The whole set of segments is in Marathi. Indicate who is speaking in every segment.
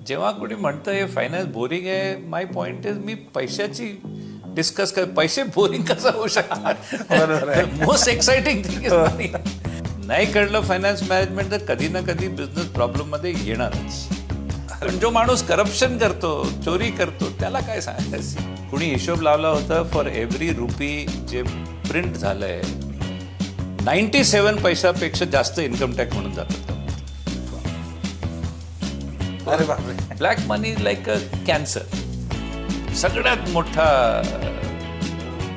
Speaker 1: जेव्हा कोणी म्हणतं हे फायनान्स बोरिंग आहे, माय पॉइंट इज मी पैशाची डिस्कस कर. पैसे बोरिंग कसं होऊ शकतात? मोस्ट एक्साइटिंग थिंग इज मनी. नाही कळलं फायनान्स मॅनेजमेंट तर कधी ना कधी बिझनेस प्रॉब्लेम मध्ये येणारच. पण जो माणूस करप्शन करतो, चोरी करतो, त्याला काय सांगायचं? कुणी हिशोब लावला होता, फॉर एव्हरी रुपी जे प्रिंट झालंय 97 पैशापेक्षा जास्त इन्कम टॅक्स म्हणून जातात.
Speaker 2: अरे बापरे.
Speaker 1: Black money like a cancer. सगळ्यात मोठा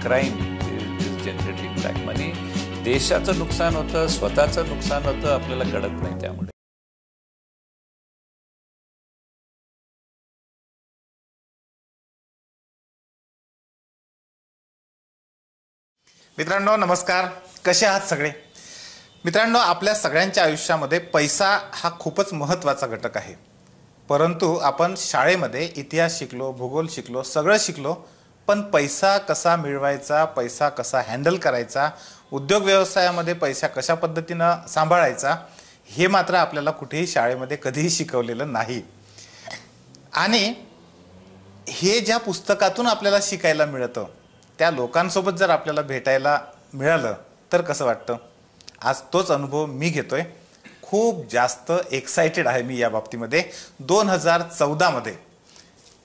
Speaker 1: क्राईम इज जनरेटिंग ब्लॅक मनी. देशाचं नुकसान होतं, स्वतःचं नुकसान होतं, आपल्याला कळत नाही. त्यामुळे
Speaker 2: मित्रांनो नमस्कार, कसे आहात सगळे? मित्रांनो, आपल्या सगळ्यांच्या आयुष्यामध्ये पैसा हा खूपच महत्त्वाचा घटक आहे. परंतु आपण शाळेमध्ये इतिहास शिकलो, भूगोल शिकलो, सगळं शिकलो, पण पैसा कसा मिळवायचा, पैसा कसा हँडल करायचा, उद्योग व्यवसायामध्ये पैसा कशा पद्धतीनं सांभाळायचा, हे मात्र आपल्याला कुठेही शाळेमध्ये कधीही शिकवलेलं नाही. आणि हे ज्या पुस्तकातून आपल्याला शिकायला मिळतं, त्या लोकांसोबत जर आपल्याला भेटायला मिळालं तर कसं वाटतं? आज तोच अनुभव मी घेतोय. खूप जास्त एक्सायटेड आहे मी या बाबतीमध्ये. 2014मध्ये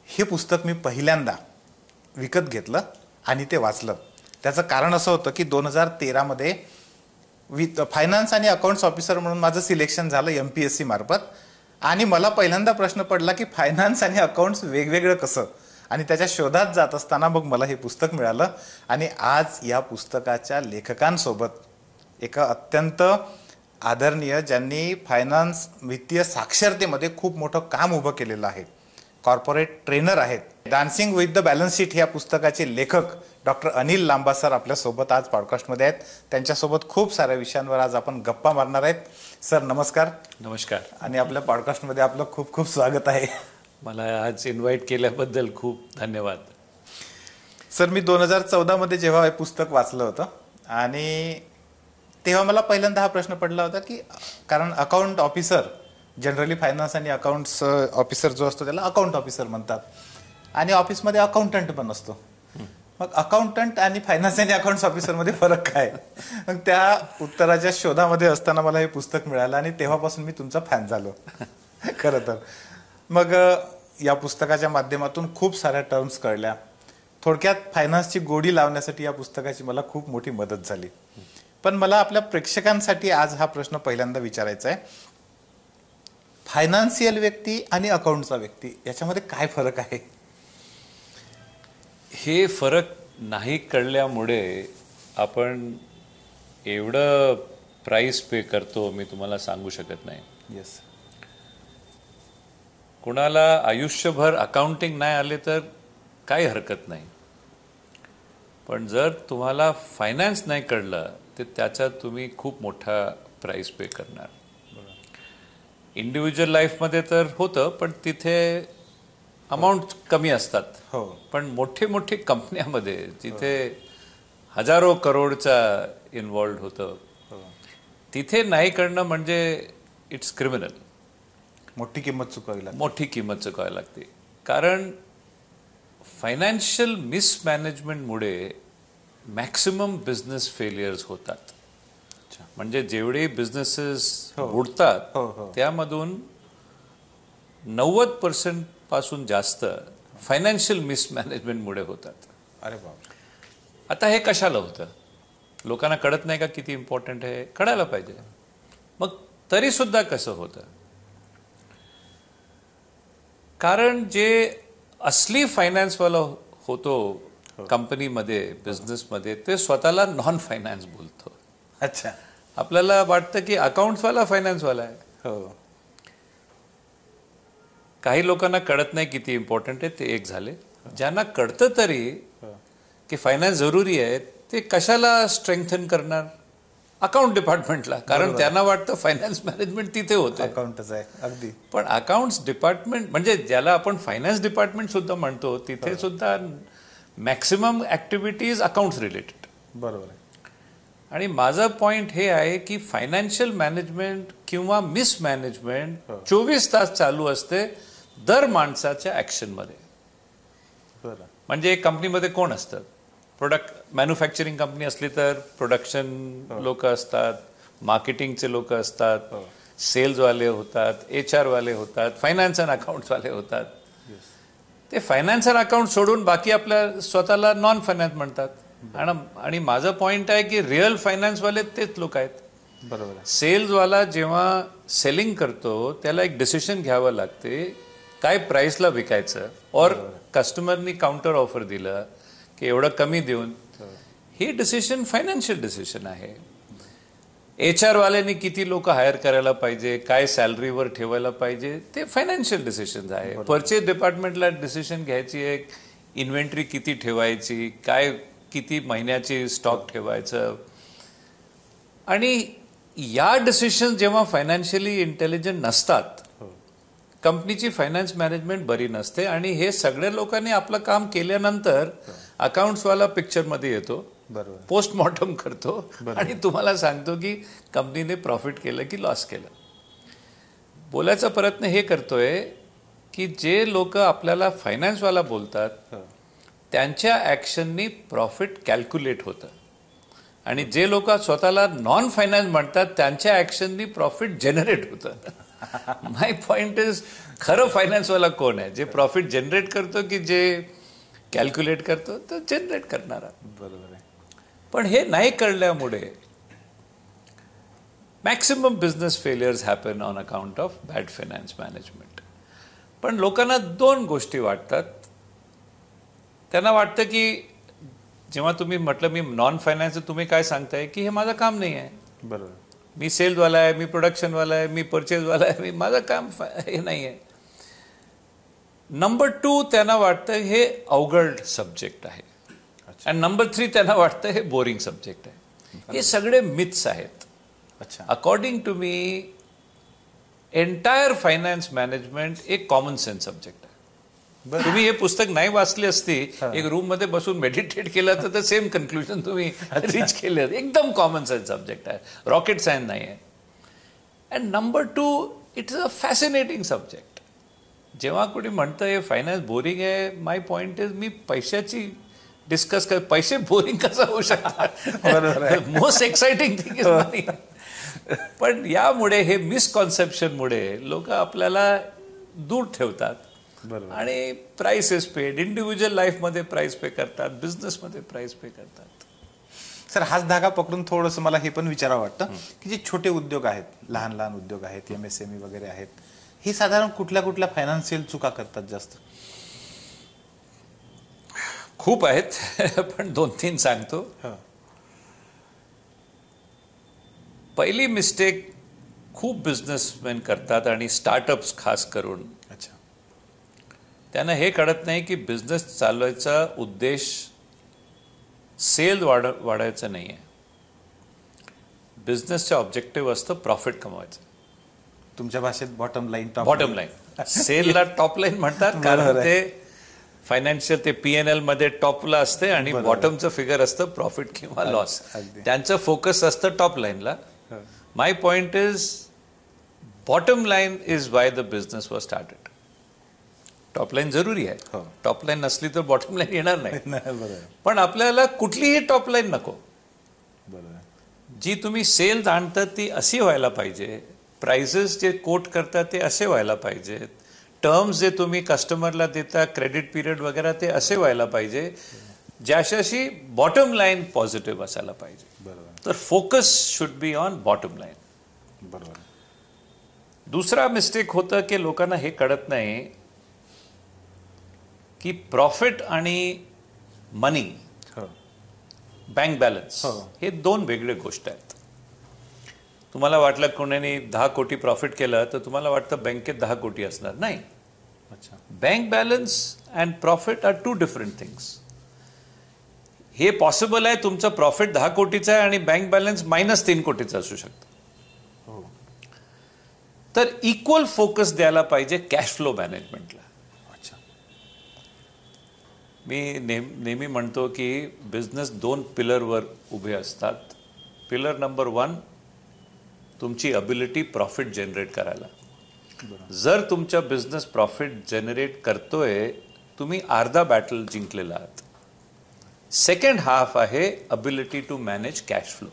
Speaker 2: हे पुस्तक मी पहिल्यांदा विकत घेतलं आणि ते वाचलं. त्याचं कारण असं होतं की 2013मध्ये फायनान्स आणि अकाउंट्स ऑफिसर म्हणून माझं सिलेक्शन झालं MPSC मार्फत. आणि मला पहिल्यांदा प्रश्न पडला की फायनान्स आणि अकाउंट्स वेगवेगळं कसं, आणि त्याच्या शोधात जात असताना मग मला हे पुस्तक मिळालं. आणि आज या पुस्तकाच्या लेखकांसोबत एका अत्यंत आदरणीय, ज्यांनी फायनान्स वित्तीय साक्षरतेमध्ये खूप मोठं काम उभं केलेलं आहे, कॉर्पोरेट ट्रेनर आहेत, dancing with the balance sheet या पुस्तकाचे लेखक डॉक्टर अनिल लांबा सर आपल्यासोबत आज पॉडकास्टमध्ये आहेत. त्यांच्यासोबत खूप साऱ्या विषयांवर आज आपण गप्पा मारणार आहेत. सर नमस्कार.
Speaker 1: नमस्कार.
Speaker 2: आणि आपल्या पॉडकास्टमध्ये आपलं खूप खूप स्वागत आहे.
Speaker 1: मला आज इन्व्हाइट केल्याबद्दल खूप धन्यवाद.
Speaker 2: सर, मी 2014मध्ये जेव्हा हे पुस्तक वाचलं होतं आणि तेव्हा मला पहिल्यांदा हा प्रश्न पडला होता की कारण अकाउंट ऑफिसर, जनरली फायनान्स आणि अकाउंट्स ऑफिसर जो असतो त्याला अकाउंट ऑफिसर म्हणतात, आणि ऑफिसमध्ये अकाउंटंट पण असतो. मग अकाउंटंट आणि फायनान्स आणि अकाउंट्स ऑफिसरमध्ये फरक काय? मग त्या उत्तराच्या शोधामध्ये असताना मला हे पुस्तक मिळालं आणि तेव्हापासून मी तुमचा फॅन झालो खरं तर. मग या पुस्तकाच्या माध्यमातून खूप साऱ्या टर्म्स कळल्या. थोडक्यात फायनान्सची गोडी लावण्यासाठी या पुस्तकाची मला खूप मोठी मदत झाली. पण मला आपल्या प्रेक्षकांसाठी आज हा प्रश्न पहिल्यांदा विचारायचा आहे. फायनान्शियल व्यक्ती आणि अकाउंटचा व्यक्ती याच्यामध्ये काय फरक आहे?
Speaker 1: हे फरक नाही कळल्यामुळे आपण एवढं प्राइस पे करतो, मी तुम्हाला सांगू शकत नाही.
Speaker 2: येस.
Speaker 1: कुणाला आयुष्यभर अकाउंटिंग नाही आले तर काही हरकत नाही, पण जर तुम्हाला फायनान्स नाही कळलं तर त्याचा तुम्ही खूप मोठा प्राइस पे करणार. इंडिव्हिज्युअल लाईफमध्ये तर होतं, पण तिथे अमाऊंट कमी असतात.
Speaker 2: हो.
Speaker 1: पण मोठे मोठे कंपन्यामध्ये जिथे हजारो करोडचा इन्व्हॉल्ड होतं, तिथे नाही कळणं म्हणजे इट्स क्रिमिनल.
Speaker 2: मोठी किंमत चुकावी लागते.
Speaker 1: मोठी किंमत चुकावी लागते. कारण फायनान्शियल मिसमॅनेजमेंटमुळे मॅक्सिमम बिझनेस फेलियर्स होतात. म्हणजे जेवढे बिझनेसेस बुडतात त्यामधून 90% पासून जास्त फायनान्शियल मिसमॅनेजमेंटमुळे होतात.
Speaker 2: अरे बाप.
Speaker 1: आता हे कशाला होतं? लोकांना कळत नाही का किती इम्पॉर्टंट आहे? कळायला पाहिजे. मग तरी सुद्धा कसं होतं? कारण जे असली फायनान्सवाला होतो कंपनीमध्ये, बिझनेसमध्ये, ते स्वतःला नॉन फायनान्स बोलतो.
Speaker 2: अच्छा.
Speaker 1: आपल्याला वाटतं की अकाउंट्सवाला फायनान्सवाला आहे.
Speaker 2: हो.
Speaker 1: काही लोकांना कळत नाही किती इम्पॉर्टंट आहे, ते एक झाले. ज्यांना कळतं तरी की फायनान्स जरुरी आहे, ते कशाला स्ट्रेंथन करणार? अकाउंट डिपार्टमेंटला. कारण त्यांना वाटतं फायनान्स मॅनेजमेंट तिथे होतं,
Speaker 2: अकाउंटच आहे. अगदी.
Speaker 1: पण अकाउंट्स डिपार्टमेंट म्हणजे ज्याला आपण फायनान्स डिपार्टमेंट सुद्धा म्हणतो, तिथे सुद्धा मॅक्सिमम ऍक्टिव्हिटीज अकाउंट्स रिलेटेड.
Speaker 2: बरोबर आहे.
Speaker 1: आणि माझं पॉइंट हे आहे की फायनान्शियल मॅनेजमेंट किंवा मिसमॅनेजमेंट 24 तास चालू असते. दर माणसाच्या ॲक्शनमध्ये.
Speaker 2: बरं.
Speaker 1: म्हणजे एक कंपनीमध्ये कोण असतं? प्रोडक्ट मॅन्युफॅक्चरिंग कंपनी असली तर प्रोडक्शन लोक असतात, मार्केटिंगचे लोक असतात, सेल्सवाले होतात, HR वाले होतात, फायनान्स अँड अकाउंट्सवाले होतात. ते फायनान्स अँड अकाउंट सोडून बाकी आपल्या स्वतःला नॉन फायनान्स म्हणतात. आणि माझं पॉईंट आहे की रिअल फायनान्सवाले तेच लोक आहेत.
Speaker 2: बरोबर.
Speaker 1: सेल्सवाला जेव्हा सेलिंग करतो त्याला एक डिसिशन घ्यावं लागते काय प्राईसला विकायचं, और कस्टमरनी काउंटर ऑफर दिलं की एवढं कमी देऊन, हे डिसिशन फायनान्शियल डिसिशन आहे. HR वाल्यांनी किती लोक हायर करायला पाहिजे, काय सॅलरीवर ठेवायला पाहिजे, ते फायनान्शियल डिसिशन्स आहे. परचेज डिपार्टमेंटला डिसिशन घ्यायची आहे, इन्व्हेंटरी किती ठेवायची, काय किती महिन्याची स्टॉक ठेवायचं. आणि या डिसिशन जेव्हा फायनान्शियली इंटेलिजंट नसतात, कंपनीची फायनान्स मॅनेजमेंट बरी नसते. आणि हे सगळ्या लोकांनी आपलं काम केल्यानंतर अकाउंट्सवाला पिक्चरमध्ये येतो, पोस्टमॉर्टम करतो आणि तुम्हाला सांगतो की कंपनीने प्रॉफिट केलं की लॉस केलं. बोलायचा प्रयत्न हे करतोय की जे लोक आपल्याला फायनान्सवाला बोलतात त्यांच्या ॲक्शननी प्रॉफिट कॅल्क्युलेट होतं, आणि जे लोक स्वतःला नॉन फायनान्स म्हणतात त्यांच्या ॲक्शननी प्रॉफिट जनरेट होतं. माय पॉइंट इज, खरं फायनान्सवाला कोण आहे? जे प्रॉफिट जनरेट करतो की जे कॅल्क्युलेट करतो? तर जनरेट करणारा.
Speaker 2: बरोबर आहे.
Speaker 1: पण हे नाही कळल्यामुळे maximum business failures happen on account of bad finance management. पण लोकांना दोन गोष्टी वाटतात. त्यांना वाटतं की जेव्हा तुम्ही म्हटलं मी नॉन फायनान्स, तुम्ही काय सांगताय की हे माझं काम नाही आहे.
Speaker 2: बरोबर.
Speaker 1: मी सेल्सवाला आहे, मी प्रोडक्शनवाला आहे, मी परचेजवाला आहे, माझं काम हे नाही आहे. नंबर 2, त्यांना वाटतं हे अवघड सब्जेक्ट आहे. आणि नंबर 3, त्यांना वाटतं हे बोरिंग सब्जेक्ट आहे. हे सगळे मिथ्स आहेत.
Speaker 2: अच्छा.
Speaker 1: According to me entire finance management एक कॉमन सेन्स सब्जेक्ट आहे. तुम्ही हे पुस्तक नाही वाचली असती, एक रूम मध्ये बसून मेडिटेट केलं तर सेम कन्क्लुजन तुम्ही रीच केले. एकदम कॉमन सेन्स सब्जेक्ट आहे, रॉकेट सायन्स नाही आहे. And number 2, it is a fascinating subject. जेव्हा कोणी म्हणतं हे फायनान्स बोरिंग आहे, माय पॉइंट इज मी पैशाची डिस्कस कर. पैसे बोरिंग कसं होऊ शकतात? मोस्ट एक्साइटिंग थिंग इज मनी. पण यामुळे हे मिसकॉन्सेप्शनमुळे लोक आपल्याला दूर ठेवतात आणि प्राइस इज पेड. इंडिव्हिज्युअल लाईफमध्ये प्राइस पे करतात, बिझनेसमध्ये प्राइस पे करतात.
Speaker 2: सर, हाच धागा पकडून थोडंसं मला हे पण विचारावं वाटतं की जे छोटे उद्योग आहेत, लहान लहान उद्योग आहेत, MSME वगैरे आहेत, हे साधारण कुठल्या कुठल्या फायनान्शियल चुका करतात जास्त?
Speaker 1: खूप आहेत, पण 2-3 सांगतो. पहिली मिस्टेक खूप बिझनेसमॅन करतात आणि स्टार्टअप्स खास करून.
Speaker 2: अच्छा.
Speaker 1: त्यांना हे कळत नाही की बिझनेस चालवायचा उद्देश सेल वाढायचा नाही आहे. बिझनेसचं ऑब्जेक्टिव्ह असतं प्रॉफिट कमवायचं.
Speaker 2: तुमच्या भाषेत bottom line,
Speaker 1: bottom line. सेलला top line म्हणतात कारण ते फायनान्शियल, ते P&L मध्ये टॉपला असते आणि बॉटमचं फिगर असतं प्रॉफिट किंवा लॉस. त्यांचं फोकस असतं टॉप लाईनला. My point is, bottom line is why the business was started. Top line जरुरी आहे, टॉप लाईन नसली तर बॉटम लाईन येणार नाही. पण आपल्याला कुठलीही टॉप लाईन नको. जी तुम्ही सेल्स आणतात ती अशी व्हायला पाहिजे, प्राइसेस जे कोट करतात ते असे व्हायला पाहिजेत, टर्म्स जे तुम्ही कस्टमरला देता, क्रेडिट पिरियड वगैरे ते असे व्हायला पाहिजे ज्याच्याशी बॉटम लाईन पॉझिटिव्ह असायला पाहिजे. तर focus should be on bottom line.
Speaker 2: बरोबर.
Speaker 1: दुसरा मिस्टेक होतं की लोकांना हे कळत नाही की प्रॉफिट आणि मनी, बँक बॅलन्स, हे 2 वेगळे गोष्ट आहेत. तुम्हाला वाटलं कोणाने 10 कोटी प्रॉफिट केलं तर तुम्हाला वाटतं बँकेत 10 कोटी असणार नाही.
Speaker 2: अच्छा.
Speaker 1: Bank balance and profit are 2 different things. हे पॉसिबल आहे तुमचं प्रॉफिट 10 कोटीचं आहे आणि बँक बॅलन्स -3 कोटीचं असू शकतं. तर इक्वल फोकस द्यायला पाहिजे कॅश फ्लो मॅनेजमेंटला. मी नेहमी म्हणतो की बिझनेस 2 पिलरवर उभे असतात. पिलर नंबर 1, तुमची अबिलिटी प्रॉफिट जनरेट करायला. जर तुमचा बिझनेस प्रॉफिट जनरेट करतोय, तुम्ही अर्धा बॅटल जिंकलेला आहात. सेकंड हाफ आहे ability to manage cash flow.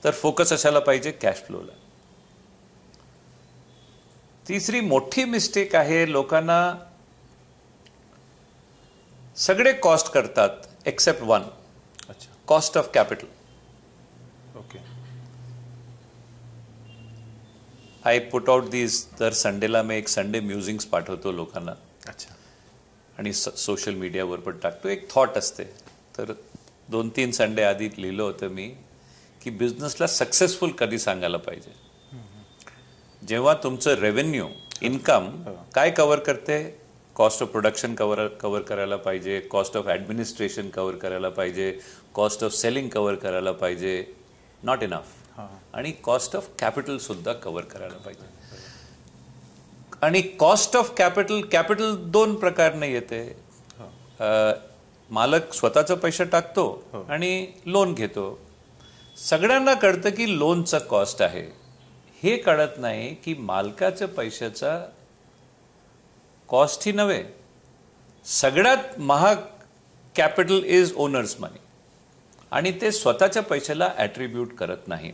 Speaker 1: तर फोकस असायला पाहिजे कॅश फ्लोला. तिसरी मोठी मिस्टेक आहे, लोकांना सगळे कॉस्ट करतात except one, cost of capital.
Speaker 2: Okay.
Speaker 1: I put out these. दर संडेला मी एक संडे म्युझिंग्स पाठवतो लोकांना.
Speaker 2: अच्छा.
Speaker 1: आणि सोशल मीडियावर पण टाकतो. एक थॉट असते. तर 2-3 संडे आधी लिहिलं होतं मी की बिझनेसला सक्सेसफुल कधी सांगायला पाहिजे. जेव्हा तुमचं रेव्हेन्यू इन्कम काय कव्हर करते, कॉस्ट ऑफ प्रोडक्शन कव्हर करायला पाहिजे, कॉस्ट ऑफ ॲडमिनिस्ट्रेशन कव्हर करायला पाहिजे, कॉस्ट ऑफ सेलिंग कव्हर करायला पाहिजे, नॉट इनफ. आणि कॉस्ट ऑफ कॅपिटल सुद्धा कव्हर करायला पाहिजे. आणि कॉस्ट ऑफ कॅपिटल 2 प्रकारने येते. मालक स्वतःचा पैसा टाकतो आणि लोन घेतो. सगळ्यांना कळतं की लोनचा कॉस्ट आहे. हे कळत नाही की मालकाच्या पैशाचा कॉस्ट ही नव्हे, सगळ्यात महाग कॅपिटल इज ओनर्स मनी. आणि ते स्वतःच्या पैशाला ॲट्रिब्यूट करत नाहीत.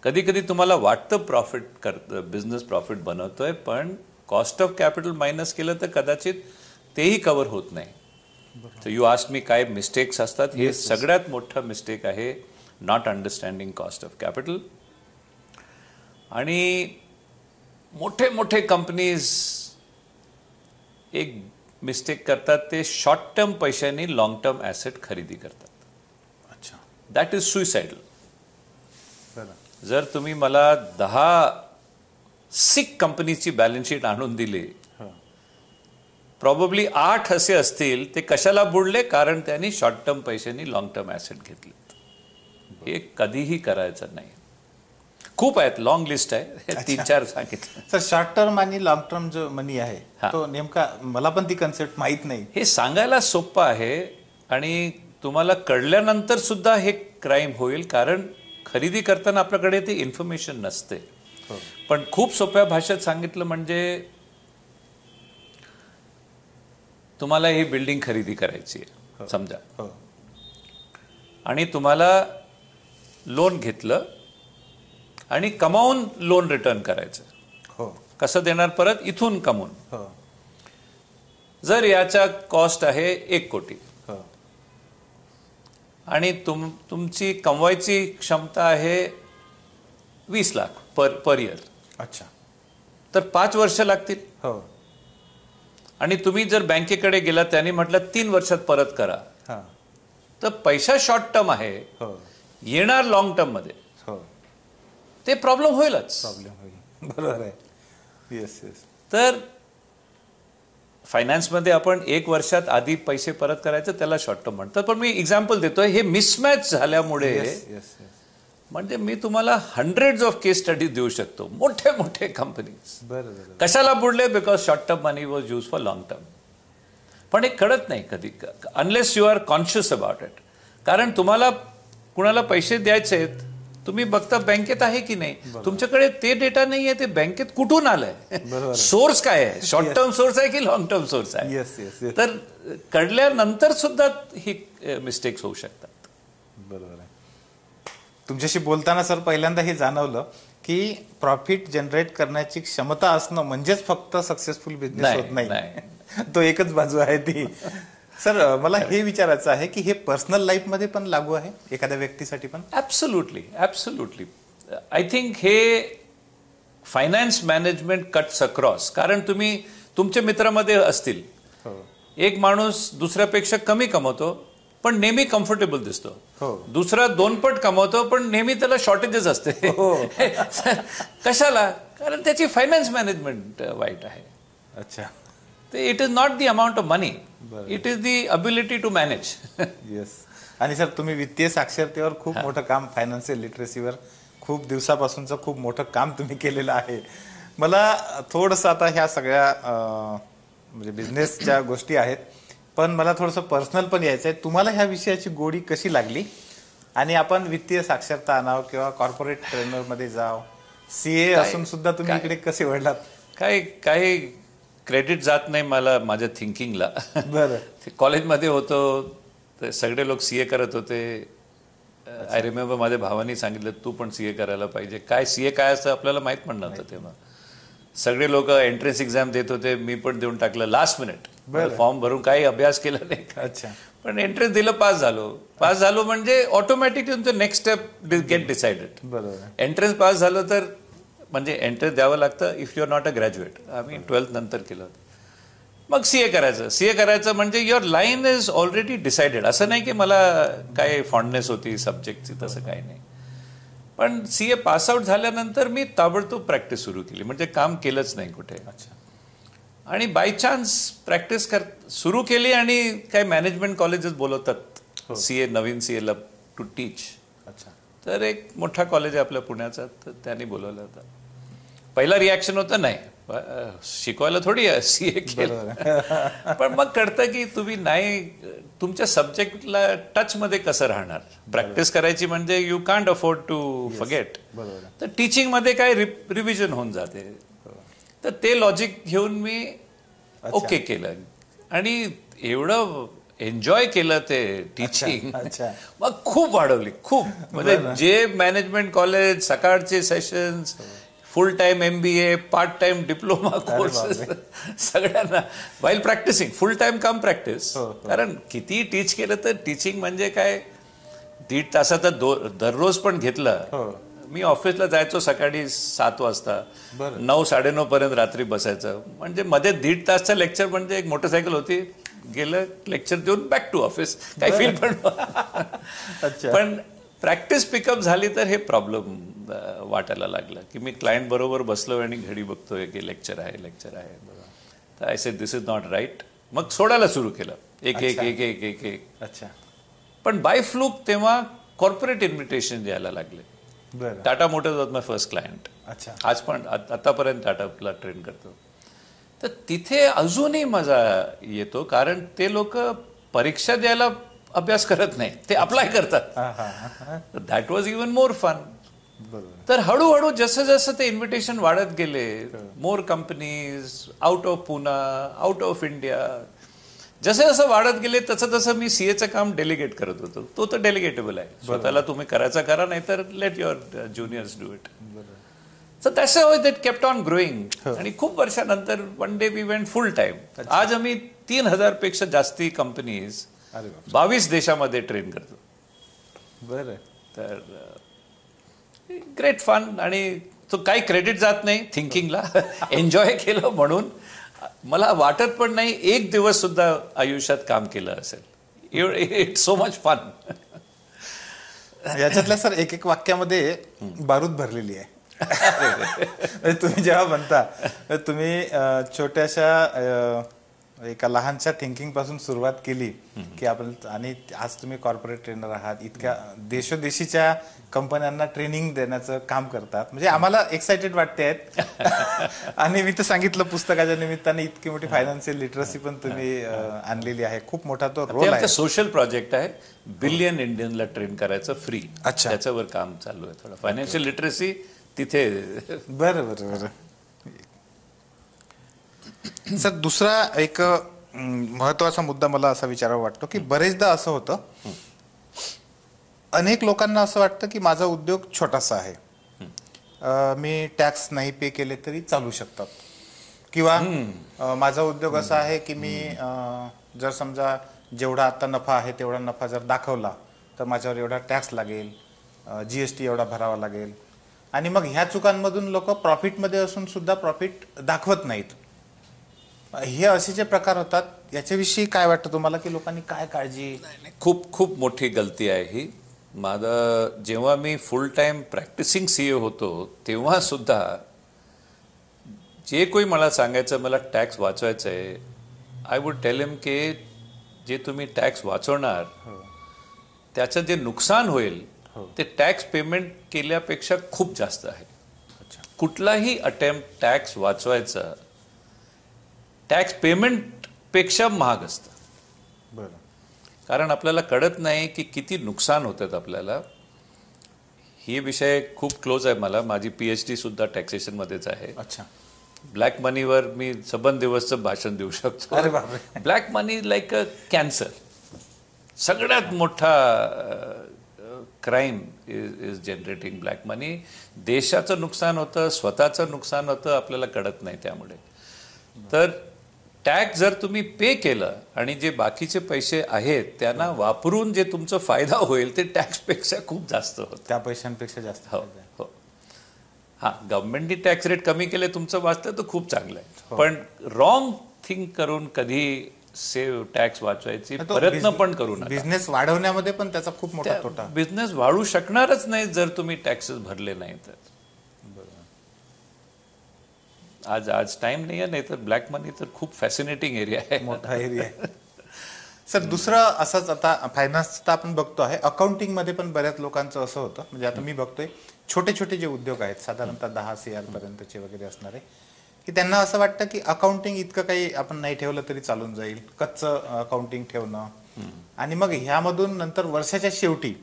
Speaker 1: कधी कधी तुम्हाला वाटतं बिझनेस प्रॉफिट बनवतोय, पण कॉस्ट ऑफ कॅपिटल मायनस केलं तर कदाचित तेही कव्हर होत नाही. तर यू आस्क मी काय मिस्टेक्स असतात. हे सगळ्यात मोठं मिस्टेक आहे, not understanding cost of capital. आणि मोठे मोठे कंपनीज एक मिस्टेक करतात, ते शॉर्ट टर्म पैशांनी लॉंग टर्म ॲसेट खरेदी करतात.
Speaker 2: अच्छा.
Speaker 1: That is suicidal. जर तुम्ही मला 10 सिक कंपनीची बॅलन्स शीट आणून दिली, प्रॉबेबली 8 असे असतील ते कशाला बुडले, कारण त्यांनी शॉर्ट टर्म पैशांनी लॉंग टर्म ॲसेट घेतले. हे कधीही करायचं नाही. खूप आहेत, लॉंग लिस्ट आहे. 3-4 सांगितलं.
Speaker 2: सर, शॉर्ट टर्म आणि लॉंग टर्म जो मनी आहे तो नेमका, मला पण ती कन्सेप्ट माहीत नाही.
Speaker 1: हे सांगायला सोपं आहे आणि तुम्हाला कळल्यानंतर सुद्धा हे क्राईम होईल, कारण खरेदी करताना आपल्याकडे ते इन्फॉर्मेशन नसते. पण खूप सोप्या भाषेत सांगितलं म्हणजे, तुम्हाला ही बिल्डिंग खरेदी करायची आहे समजा, आणि तुम्हाला लोन घेतलं आणि कमावून लोन रिटर्न करायचं. कसं देणार परत? इथून कमवून. जर याचा कॉस्ट आहे 1 कोटी आणि तुमची कमवायची क्षमता आहे 20 लाख पर इयर.
Speaker 2: अच्छा.
Speaker 1: तर 5 वर्ष लागतील. आणि तुम्ही जर बँकेकडे गेला, त्यांनी म्हटलं 3 वर्षात परत करा, तर पैसा शॉर्ट टर्म आहे, येणार लॉंग टर्म मध्ये, ते प्रॉब्लेम होईलच.
Speaker 2: बरोबर आहे. Yes yes.
Speaker 1: तर फायनान्समध्ये आपण 1 वर्षात आधी पैसे परत करायचं, त्याला शॉर्ट टर्म म्हणतात. पण मी एक्झाम्पल देतोय, हे मिसमॅच झाल्यामुळे. म्हणजे मी तुम्हाला हंड्रेड्स ऑफ केस स्टडीज देऊ शकतो. मोठे मोठे कंपनीज कशाला बुडले? Because short term money was use for long term. पण हे कळत नाही कधी, unless you are conscious about it. कारण तुम्हाला कुणाला पैसे द्यायचे आहेत, तुम्ही बघता बँकेत आहे की नाही, तुमच्याकडे ते डेटा नाही आहे, ते बँकेत कुठून आलंय, सोर्स काय आहे, शॉर्ट टर्म सोर्स आहे की लॉंग टर्म सोर्स आहे. तर कळल्यानंतर सुद्धा ही मिस्टेक्स होऊ शकतात.
Speaker 2: बरोबर आहे. तुमच्याशी बोलताना सर पहिल्यांदा हे जाणवलं की प्रॉफिट जनरेट करण्याची क्षमता असणं म्हणजेच फक्त सक्सेसफुल बिझनेस होत नाही. तो एकच बाजू आहे ती. सर, मला हे विचारायचं आहे की हे पर्सनल लाईफ मध्ये पण लागू आहे एखाद्या व्यक्तीसाठी पण?
Speaker 1: Absolutely, absolutely. आय थिंक हे फायनान्स मॅनेजमेंट कट्स अक्रॉस. कारण तुम्ही तुमच्या मित्रामध्ये असतील, एक माणूस दुसऱ्यापेक्षा कमी कमवतो पण नेहमी कम्फर्टेबल दिसतो, दुसरा 2 पट कमवतो पण नेहमी त्याला शॉर्टेजेस असते. कशाला? कारण त्याची फायनान्स मॅनेजमेंट वाईट आहे.
Speaker 2: अच्छा.
Speaker 1: ते it is not the amount of money, it is the ability to manage.
Speaker 2: Yes. आणि सर, तुम्ही वित्तीय साक्षरतेवर खूप मोठं काम, फायनान्शियल लिटरसीवर खूप दिवसापासूनचं खूप मोठं काम तुम्ही केलेलं आहे. मला थोडंसं आता ह्या सगळ्या म्हणजे बिझनेसच्या गोष्टी आहेत, पण मला थोडंसं पर्सनल पण यायचं आहे. तुम्हाला ह्या विषयाची गोडी कशी लागली? आणि आपण वित्तीय साक्षरता आणावं किंवा कॉर्पोरेट ट्रेनरमध्ये जावं, सीए असून सुद्धा तुम्ही इकडे कसे वळलात?
Speaker 1: काही क्रेडिट जात नाही मला माझ्या थिंकिंगला.
Speaker 2: बरं.
Speaker 1: कॉलेजमध्ये होतो तर सगळे लोक सीए करत होते. आय रिमेंबर माझ्या भावानी सांगितलं तू पण सीए करायला पाहिजे. काय सीए काय असतं आपल्याला माहित पण नव्हतं तेव्हा. सगळे लोक एंट्रन्स एक्झाम देत होते, मी पण देऊन टाकलं लास्ट मिनिट. फॉर्म भरून काही अभ्यास केला नाही.
Speaker 2: अच्छा.
Speaker 1: पण एंट्रन्स दिलं, पास झालो म्हणजे ऑटोमॅटिकली तुमचं नेक्स्ट स्टेप गेट डिसाइडेड.
Speaker 2: बरोबर.
Speaker 1: एंट्रन्स पास झालं तर म्हणजे एंट्रन्स द्यावं लागतं if you are not a graduate. आम्ही 12th नंतर केलं होतं. मग सीए करायचं म्हणजे your line is already decided. असं नाही की मला काय फॉन्डनेस होती सब्जेक्टची, तसं काही नाही. पण सीए पासआउट झाल्यानंतर मी ताबडतोब प्रॅक्टिस सुरू केली, म्हणजे काम केलंच नाही कुठे.
Speaker 2: अच्छा.
Speaker 1: आणि बाय चान्स प्रॅक्टिस सुरू केली आणि काही मॅनेजमेंट कॉलेजेस बोलवतात सीए, नवीन सीएला टू टीच.
Speaker 2: अच्छा.
Speaker 1: तर एक मोठा कॉलेज आहे आपल्या पुण्याचा, तर त्यांनी बोलवलं होतं. पहिला रिॲक्शन होतं नाही शिकवायला थोडी सीए केलं. पण मग कळतं की तुम्ही नाही तुमच्या सब्जेक्टला टचमध्ये कसं राहणार. प्रॅक्टिस करायची म्हणजे you can't afford to forget. तर टीचिंगमध्ये काय रिव्हिजन होऊन जाते. तर ते लॉजिक घेऊन मी ओके केलं आणि एवढं एन्जॉय केलं ते टीचिंग. मग खूप वाढवली खूप. म्हणजे जे मॅनेजमेंट कॉलेज सकाळचे सेशन्स, फुल time MBA, part time diploma courses सगळ्यांना वाईल प्रॅक्टिसिंग. फुल टाइम कम प्रॅक्टिस. कारण किती टीच केलं तर टीचिंग म्हणजे काय 1.5 तासाचा दररोज पण घेतलं. मी ऑफिसला जायचो सकाळी 7 वाजता, 9-9:30 पर्यंत रात्री बसायचं. म्हणजे मध्ये 1.5 तासचं लेक्चर म्हणजे एक मोटरसायकल होती, गेलं लेक्चर देऊन बॅक टू ऑफिस. काही फील पण पण प्रॅक्टिस पिकअप झाली तर हे प्रॉब्लेम वाटायला लागलं की मी क्लायंट बरोबर बसलो आणि घडी बघतोय की लेक्चर आहे. तर I said this is not right. मग सोडायला सुरू केलं एक.
Speaker 2: अच्छा.
Speaker 1: पण बाय फ्लूक तेव्हा कॉर्पोरेट इन्व्हिटेशन द्यायला लागले. Tata Motors was my first client.
Speaker 2: अच्छा.
Speaker 1: आज पण आतापर्यंत टाटाला ट्रेन करतो. तर तिथे अजूनही मजा येतो कारण ते लोक परीक्षा द्यायला अभ्यास करत नाही, ते अप्लाय करतात. That was even more fun. तर हळूहळू जसं जसं ते इन्व्हिटेशन वाढत गेले, more companies out of Pune, out of India, जसं जसं वाढत गेले तसं तसं मी सीएचं काम डेलिगेट करत होतो. तो तर डेलिगेटेबल आहे, स्वतःला तुम्ही करायचा करा, नाही तर let your juniors do it. So that's how that kept on growing. आणि खूप वर्षानंतर one day we went full time. आज आम्ही 3,000 पेक्षा जास्ती कंपनीज 22 देशामध्ये ट्रेन करतो.
Speaker 2: बरं.
Speaker 1: तर ग्रेट फन. आणि तो काही क्रेडिट जात नाही थिंकिंगला. एन्जॉय केलं म्हणून मला वाटत पण नाही एक दिवस सुद्धा आयुष्यात काम केलं असेल. It's so much fun.
Speaker 2: याच्यातल्या सर एक वाक्यामध्ये बारूद भरलेली आहे. तुम्ही जेव्हा म्हणता तुम्ही छोट्याशा एका लहानशा थिंकिंग पासून सुरुवात केली की आपण, आणि आज तुम्ही कॉर्पोरेट ट्रेनर आहात, इतक्या देशोदेशीच्या कंपन्यांना ट्रेनिंग देण्याचं काम करतात, म्हणजे आम्हाला एक्साइटेड वाटते आहेत. आणि मी तर सांगितलं पुस्तकाच्या निमित्ताने इतकी मोठी फायनान्शियल लिटरसी पण तुम्ही आणलेली आहे. खूप मोठा तो रोल आहे.
Speaker 1: सोशल प्रोजेक्ट आहे, बिलियन इंडियनला ट्रेन करायचं फ्री. त्याच्यावर काम चालू आहे. थोडं फायनान्शियल लिटरसी तिथे.
Speaker 2: बरं. सर दुसरा एक महत्वाचा मुद्दा मला असा विचारावा वाटतो की बरेचदा असं होतं, अनेक लोकांना असं वाटतं की माझा उद्योग छोटासा आहे, मी टॅक्स नाही पे केले तरी चालू शकतात, किंवा माझा उद्योग असा आहे की मी जर समजा जेवढा आता नफा आहे तेवढा नफा जर दाखवला तर माझ्यावर एवढा टॅक्स लागेल, GST एवढा भरावा लागेल. आणि मग ह्या चुकांमधून लोक प्रॉफिटमध्ये असून सुद्धा प्रॉफिट दाखवत नाहीत. हे असे जे प्रकार होतात, याच्याविषयी काय वाटतं तुम्हाला की लोकांनी काय काळजी?
Speaker 1: खूप खूप मोठी गलती आहे ही. माझं जेव्हा मी फुल टाइम प्रॅक्टिसिंग सीए होतो तेव्हा सुद्धा जे कोणी मला सांगायचं मला टॅक्स वाचवायचं आहे, आय वुड टेल हिम की जे तुम्ही टॅक्स वाचवणार त्याचं जे नुकसान होईल ते टॅक्स पेमेंट केल्यापेक्षा खूप जास्त आहे. कुठलाही अटेम्प्ट टॅक्स वाचवायचा टॅक्स पेमेंट पेक्षा महाग असतं. कारण आपल्याला कळत नाही की किती नुकसान होतात आपल्याला. ही विषय खूप क्लोज आहे मला. माझी PhD सुद्धा टॅक्सेशनमध्येच आहे.
Speaker 2: अच्छा.
Speaker 1: ब्लॅक मनीवर मी सबंध दिवसचं भाषण देऊ शकतो.
Speaker 2: अरे बापरे.
Speaker 1: Black money like a cancer. सगळ्यात मोठा क्राईम इज जनरेटिंग ब्लॅक मनी. देशाचं नुकसान होतं, स्वतःचं नुकसान होतं, आपल्याला कळत नाही. त्यामुळे तर टॅक्स जर तुम्ही पे केलं आणि जे बाकीचे पैसे आहेत त्यांना वापरून जे तुमचा फायदा होईल ते टॅक्सपेक्षा खूप जास्त होतं.
Speaker 2: त्या पैशांपेक्षा जास्त.
Speaker 1: हो हो. हां, गव्हर्नमेंटने टॅक्स रेट कमी केले, तुमचं वाचलं तर खूप चांगलं आहे. पण रॉंग थिंक करून कधी सेव्ह टॅक्स वाचवायची प्रयत्न पण करू नका.
Speaker 2: बिझनेस वाढवण्यामध्ये पण त्याचा खूप मोठा तोटा.
Speaker 1: बिझनेस वाढू शकणारच नाही जर तुम्ही टॅक्सेस भरले नाही तर. आज टाइम नाही आहे, नाही तर ब्लॅक मनी तर खूप फॅसिनेटिंग एरिया आहे,
Speaker 2: मोठा एरिया आहे. सर दुसरं असंच आता फायनान्सचं आपण बघतो आहे, अकाउंटिंगमध्ये पण बऱ्याच लोकांचं असं होतं, म्हणजे आता मी बघतोय छोटे छोटे जे उद्योग आहेत साधारणतः 10 CR पर्यंतचे वगैरे असणारे, की त्यांना असं वाटतं की अकाउंटिंग इतकं काही आपण नाही ठेवलं तरी चालून जाईल, कच्चं अकाउंटिंग ठेवणं. आणि मग ह्यामधून नंतर वर्षाच्या शेवटी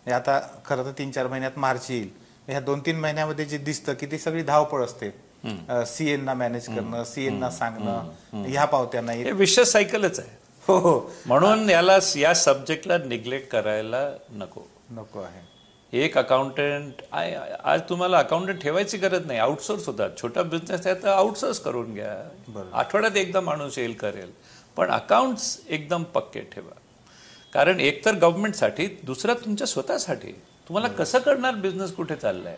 Speaker 2: आता खरं तर 3-4 महिन्यात मार्च येईल, ह्या 2-3 महिन्यामध्ये जे दिसतं की ती सगळी धावपळ असते. CN ना मॅनेज करणं, CN ना सांगणं, ह्या पावत्या नाही,
Speaker 1: हे विशेष सायकलच आहे.
Speaker 2: हो हो.
Speaker 1: म्हणून या सब्जेक्टला निग्लेक्ट करायला नको
Speaker 2: आहे.
Speaker 1: एक अकाउंटंट आज तुम्हाला अकाउंटंट ठेवायची गरज नाही, आउटसोर्स होतात. छोटा बिझनेस आहे तर आउटसोर्स करून घ्या, आठवड्यात एकदा माणूस येईल करेल. पण अकाउंट्स एकदम पक्के ठेवा. कारण एक तर गव्हर्नमेंटसाठी, दुसरं तुमच्या स्वतःसाठी. तुम्हाला कसं कळणार बिझनेस कुठे चाललाय?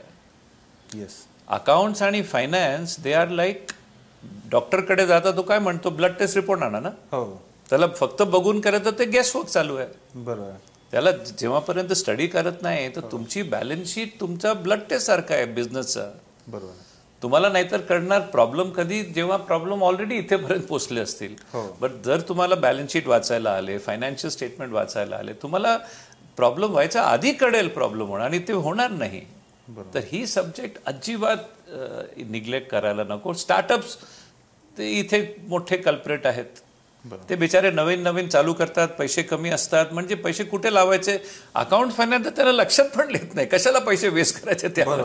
Speaker 2: येस.
Speaker 1: अकाउंट्स आणि फायनान्स दे आर लाईक, डॉक्टरकडे जाता तो काय म्हणतो, ब्लड टेस्ट रिपोर्ट आणा ना.
Speaker 2: हो.
Speaker 1: त्याला फक्त बघून करत ते गॅस वर्क चालू आहे.
Speaker 2: बरोबर.
Speaker 1: त्याला जेव्हापर्यंत स्टडी करत नाही तर तुमची बॅलन्स शीट तुमचा ब्लड टेस्ट सारखा आहे बिझनेसचा.
Speaker 2: बरोबर.
Speaker 1: तुम्हाला नाहीतर कळणार प्रॉब्लेम कधी, जेव्हा प्रॉब्लेम ऑलरेडी इथेपर्यंत पोहोचले असतील. बट जर तुम्हाला बॅलन्स शीट वाचायला आले, फायनान्शियल स्टेटमेंट वाचायला आले, तुम्हाला प्रॉब्लेम व्हायचा आधी कळेल प्रॉब्लेम होणार, आणि ते होणार नाही. तर ही सब्जेक्ट अजिबात निग्लेक्ट करायला नको. स्टार्टअप्स ते इथे मोठे कल्प्रेट आहेत. ते बिचारे नवीन चालू करतात, पैसे कमी असतात, म्हणजे पैसे कुठे लावायचे अकाउंट फायनान्स त्याला लक्षात पण येत नाही, कशाला पैसे वेस्ट करायचे त्यावर.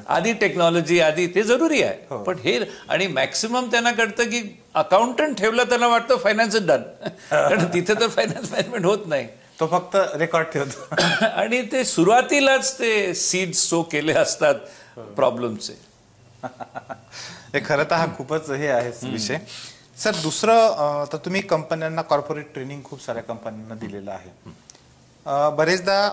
Speaker 1: आधी टेक्नॉलॉजी, आधी ते जरुरी आहे. पण हे आणि मॅक्सिमम त्यांना कळतं की अकाउंटंट ठेवलं त्यांना वाटतं फायनान्स डन, कारण तिथे तर फायनान्स मॅनेजमेंट होत नाही,
Speaker 2: तो फक्त रेकॉर्ड ठेवतो.
Speaker 1: आणि ते सुरुवातीलाच ते सीड सो केले असतात प्रॉब्लेमचे.
Speaker 2: हे खरं तर हा खूपच हे आहे विषय. सर दुसरं, तर तुम्ही कंपन्यांना कॉर्पोरेट ट्रेनिंग खूप साऱ्या कंपन्यांना दिलेलं आहे. बरेचदा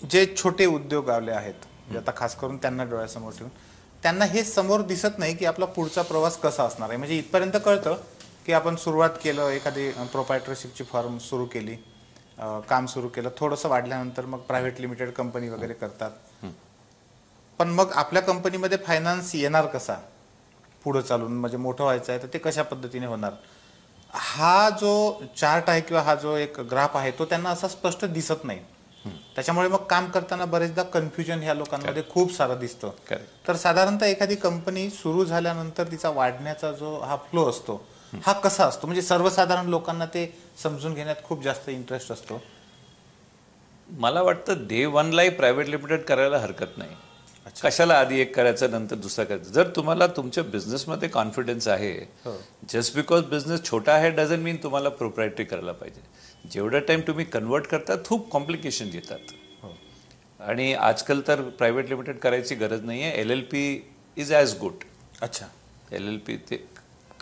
Speaker 2: जे छोटे उद्योग आले आहेत, आता खास करून त्यांना डोळ्यासमोर ठेवून, त्यांना हे समोर दिसत नाही की आपला पुढचा प्रवास कसा असणार आहे. म्हणजे इथपर्यंत कळतं की आपण सुरुवात केलं, एखादी प्रोप्रायटरशिपची फर्म सुरू केली, काम सुरू केलं, थोडंसं वाढल्यानंतर मग प्रायव्हेट लिमिटेड कंपनी वगैरे करतात. पण मग आपल्या कंपनीमध्ये फायनान्स येणार कसा पुढे चालून, म्हणजे मोठं व्हायचं आहे तर ते कशा पद्धतीने होणार, हा जो चार्ट आहे किंवा हा जो एक ग्राफ आहे तो त्यांना असा स्पष्ट दिसत नाही. त्याच्यामुळे मग काम करताना बरेचदा कन्फ्युजन ह्या लोकांमध्ये खूप सारं दिसतं. तर साधारणतः एखादी कंपनी सुरू झाल्याननंतर तिचा वाढण्याचा जो हा फ्लो असतो हा कसा असतो, म्हणजे सर्वसाधारण लोकांना ते समजून घेण्यात खूप जास्त इंटरेस्ट असतो.
Speaker 1: मला वाटतं डे 1 ला प्रायव्हेट लिमिटेड करायला हरकत नाही. कशाला आधी एक करायचं नंतर दुसरा करायचं. जर तुम्हाला तुमच्या बिझनेसमध्ये कॉन्फिडन्स आहे, जस्ट बिकॉज बिझनेस छोटा आहे डझंट मीन तुम्हाला प्रोप्रायटरी करायला पाहिजे. जेवढा टाइम तुम्ही कन्वर्ट करता खूप कॉम्प्लिकेशन येतात, आणि आजकाल तर प्रायव्हेट लिमिटेड करायची गरज नाही आहे. LLP is as good.
Speaker 2: अच्छा.
Speaker 1: LLP ते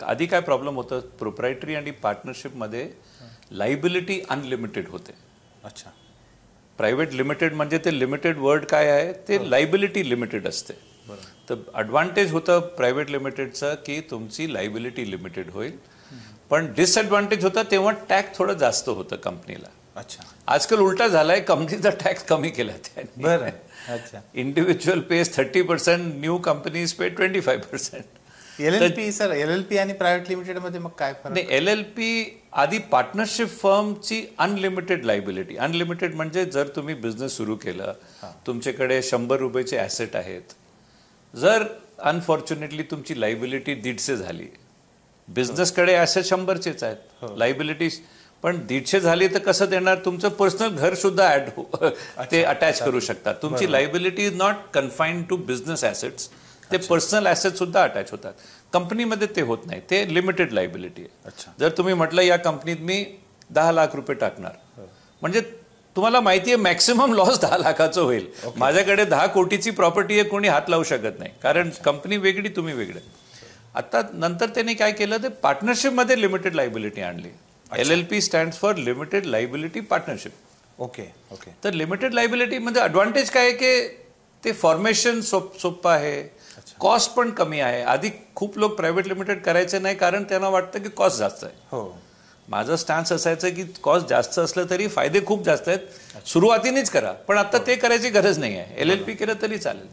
Speaker 1: आधी काय प्रॉब्लेम होतं, प्रोप्रायटरी आणि पार्टनरशिपमध्ये लायबिलिटी अनलिमिटेड होते.
Speaker 2: अच्छा.
Speaker 1: प्रायव्हेट लिमिटेड म्हणजे ते लिमिटेड वर्ड काय आहे, ते लायबिलिटी लिमिटेड असते. तर ॲडव्हान्टेज होतं प्रायव्हेट लिमिटेडचं की तुमची लायबिलिटी लिमिटेड होईल, पण डिसएडव्हान्टेज होतं तेव्हा टॅक्स थोडं जास्त होतं कंपनीला.
Speaker 2: अच्छा.
Speaker 1: आजकाल उलटा झालाय, कंपनीचा टॅक्स कमी केला त्यांनी.
Speaker 2: बरं. अच्छा.
Speaker 1: इंडिव्हिज्युअल पेज 30%, न्यू कंपनीज पे 25%.
Speaker 2: LLP सर, LLP आणि प्रायव्हेट लिमिटेड मध्ये मग काय फरक?
Speaker 1: नाही, LLP आधी पार्टनरशिप फर्मची अनलिमिटेड लायबिलिटी. अनलिमिटेड म्हणजे जर तुम्ही बिझनेस सुरू केलं, तुमच्याकडे 100 रुपयाचे ॲसेट आहेत, जर अनफॉर्च्युनेटली तुमची लायबिलिटी 150 झाली, बिझनेसकडे ॲसेट 100चेच आहेत, लायबिलिटी पण 150 झाली तर कसं देणार? तुमचं पर्सनल घर सुद्धा ते अटॅच करू शकतात. तुमची liability is not confined to business assets, ते पर्सनल ॲसेट सुद्धा अटॅच होतात. कंपनीमध्ये ते होत नाही, ते लिमिटेड लायबिलिटी आहे. जर तुम्ही म्हटलं या कंपनीत मी 10 लाख रुपये टाकणार, म्हणजे तुम्हाला माहिती आहे मॅक्सिमम लॉस 10 लाखाचं होईल. माझ्याकडे 10 कोटीची प्रॉपर्टी आहे, कोणी हात लावू शकत नाही, कारण कंपनी वेगळी, तुम्ही वेगळे. आता नंतर त्यांनी काय केलं, ते पार्टनरशिपमध्ये लिमिटेड लायबिलिटी आणली. LLP stands for limited liability partnership.
Speaker 2: Okay okay.
Speaker 1: तर लिमिटेड लायबिलिटीमध्ये ॲडव्हान्टेज काय आहे की ते फॉर्मेशन सोपं आहे, कॉस्ट पण कमी आहे. आधी खूप लोक प्रायव्हेट लिमिटेड करायचे नाही, कारण त्यांना वाटतं की कॉस्ट जास्त आहे.
Speaker 2: हो,
Speaker 1: माझं स्टॅन्स असायचं की कॉस्ट जास्त असलं तरी फायदे खूप जास्त आहेत, सुरुवातीनेच करा. पण आता ते करायची गरज नाही आहे, LLP केलं तरी चालेल.